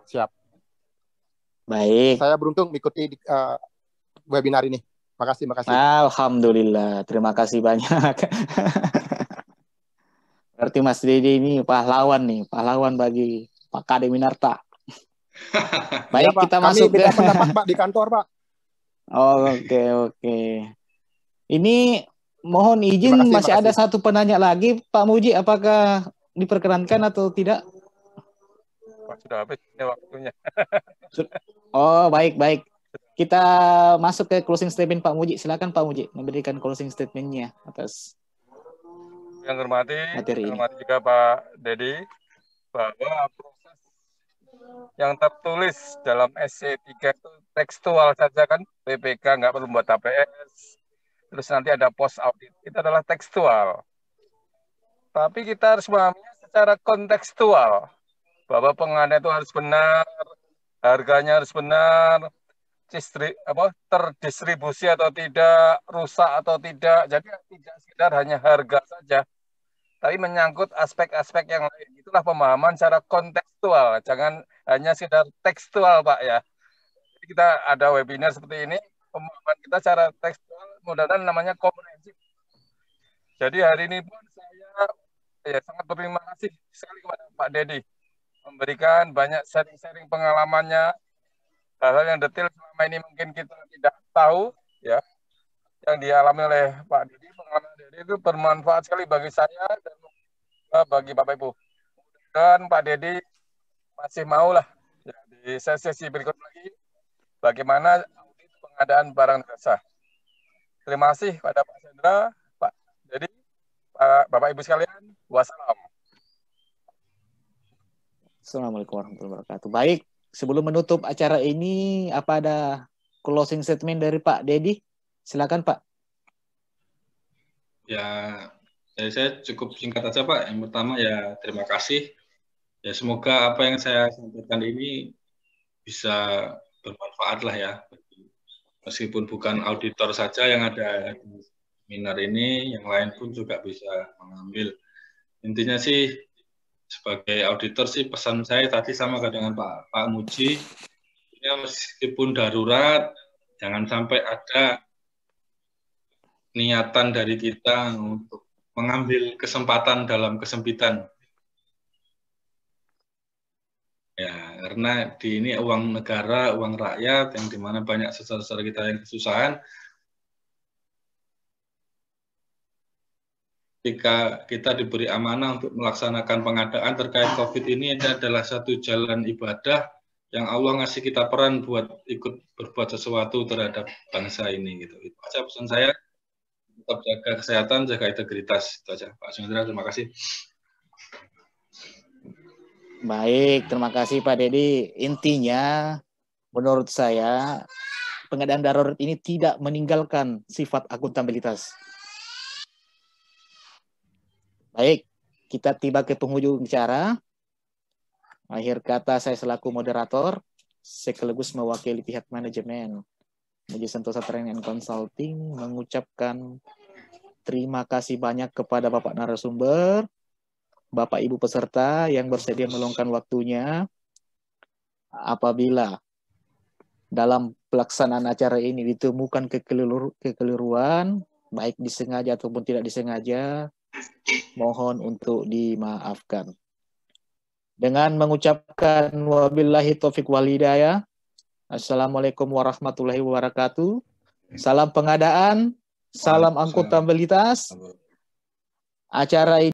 Siap. Baik. Saya beruntung mengikuti webinar ini. Makasih. Alhamdulillah, terima kasih banyak. Berarti Mas Dedi ini pahlawan bagi Pak Kade Winarta. Baik, ya, Pak. kita Kami masuk beda pendapat Pak di kantor Pak. Oke. Ini mohon izin, Terima kasih, masih ada satu penanya lagi, Pak Muji, apakah diperkenankan atau tidak? Wah, sudah habis ini waktunya. Oh, baik. Kita masuk ke closing statement Pak Muji. Silakan Pak Muji memberikan closing statement-nya atas Yang hormati, materi ini. hormati juga Pak Dedi, bahwa proses yang tertulis dalam SC3 itu tekstual saja kan, BPK nggak perlu buat APS, terus nanti ada post audit, itu adalah tekstual. Tapi kita harus memahaminya secara kontekstual, bahwa pengadaan itu harus benar, harganya harus benar, terdistribusi atau tidak, rusak atau tidak. Jadi tidak sekedar hanya harga saja, tapi menyangkut aspek-aspek yang lain. Itulah pemahaman secara kontekstual, jangan hanya sekedar tekstual, Pak ya. Jadi kita ada webinar seperti ini, pemahaman kita secara tekstual, mudah-mudahan namanya komprehensif. Jadi hari ini pun saya sangat berterima kasih sekali kepada Pak Dedi, memberikan banyak sharing-sharing pengalamannya, hal-hal yang detail selama ini mungkin kita tidak tahu, ya, yang dialami oleh Pak Dedi. Pengalaman Dedi itu bermanfaat sekali bagi saya dan bagi Bapak Ibu. Dan Pak Dedi masih maulah ya, di sesi berikut lagi bagaimana audit pengadaan barang dan jasa. Terima kasih pada Pak Sendra, Pak Dedi, Bapak Ibu sekalian. Wassalam. Assalamualaikum warahmatullahi wabarakatuh. Baik, sebelum menutup acara ini, apa ada closing statement dari Pak Dedi? Silakan Pak. Ya, saya cukup singkat aja Pak. Yang pertama ya terima kasih. Ya semoga apa yang saya sampaikan ini bisa bermanfaat lah ya. Meskipun bukan auditor saja yang ada di seminar ini, yang lain pun juga bisa mengambil. Intinya sih sebagai auditor sih pesan saya tadi sama dengan Pak Muji, ya meskipun darurat, jangan sampai ada niatan dari kita untuk mengambil kesempatan dalam kesempitan. Ya, karena di ini uang negara, uang rakyat, yang dimana banyak saudara-saudara kita yang kesusahan. Ketika kita diberi amanah untuk melaksanakan pengadaan terkait COVID ini adalah satu jalan ibadah yang Allah ngasih kita peran buat ikut berbuat sesuatu terhadap bangsa ini. Gitu. Itu aja pesan saya. Tetap jaga kesehatan, jaga integritas. Itu aja, Pak Sundra. Terima kasih. Baik, terima kasih Pak Dedi. Intinya, menurut saya, pengadaan darurat ini tidak meninggalkan sifat akuntabilitas. Baik, kita tiba ke penghujung bicara. Akhir kata saya selaku moderator, sekaligus mewakili pihak manajemen Muji Santosa Training and Consulting mengucapkan terima kasih banyak kepada Bapak narasumber, Bapak Ibu peserta yang bersedia meluangkan waktunya. Apabila dalam pelaksanaan acara ini ditemukan kekeliruan, baik disengaja ataupun tidak disengaja, mohon untuk dimaafkan. Dengan mengucapkan wabillahi taufiq wal hidayah, assalamualaikum warahmatullahi wabarakatuh. Salam pengadaan, salam akuntabilitas. Acara ini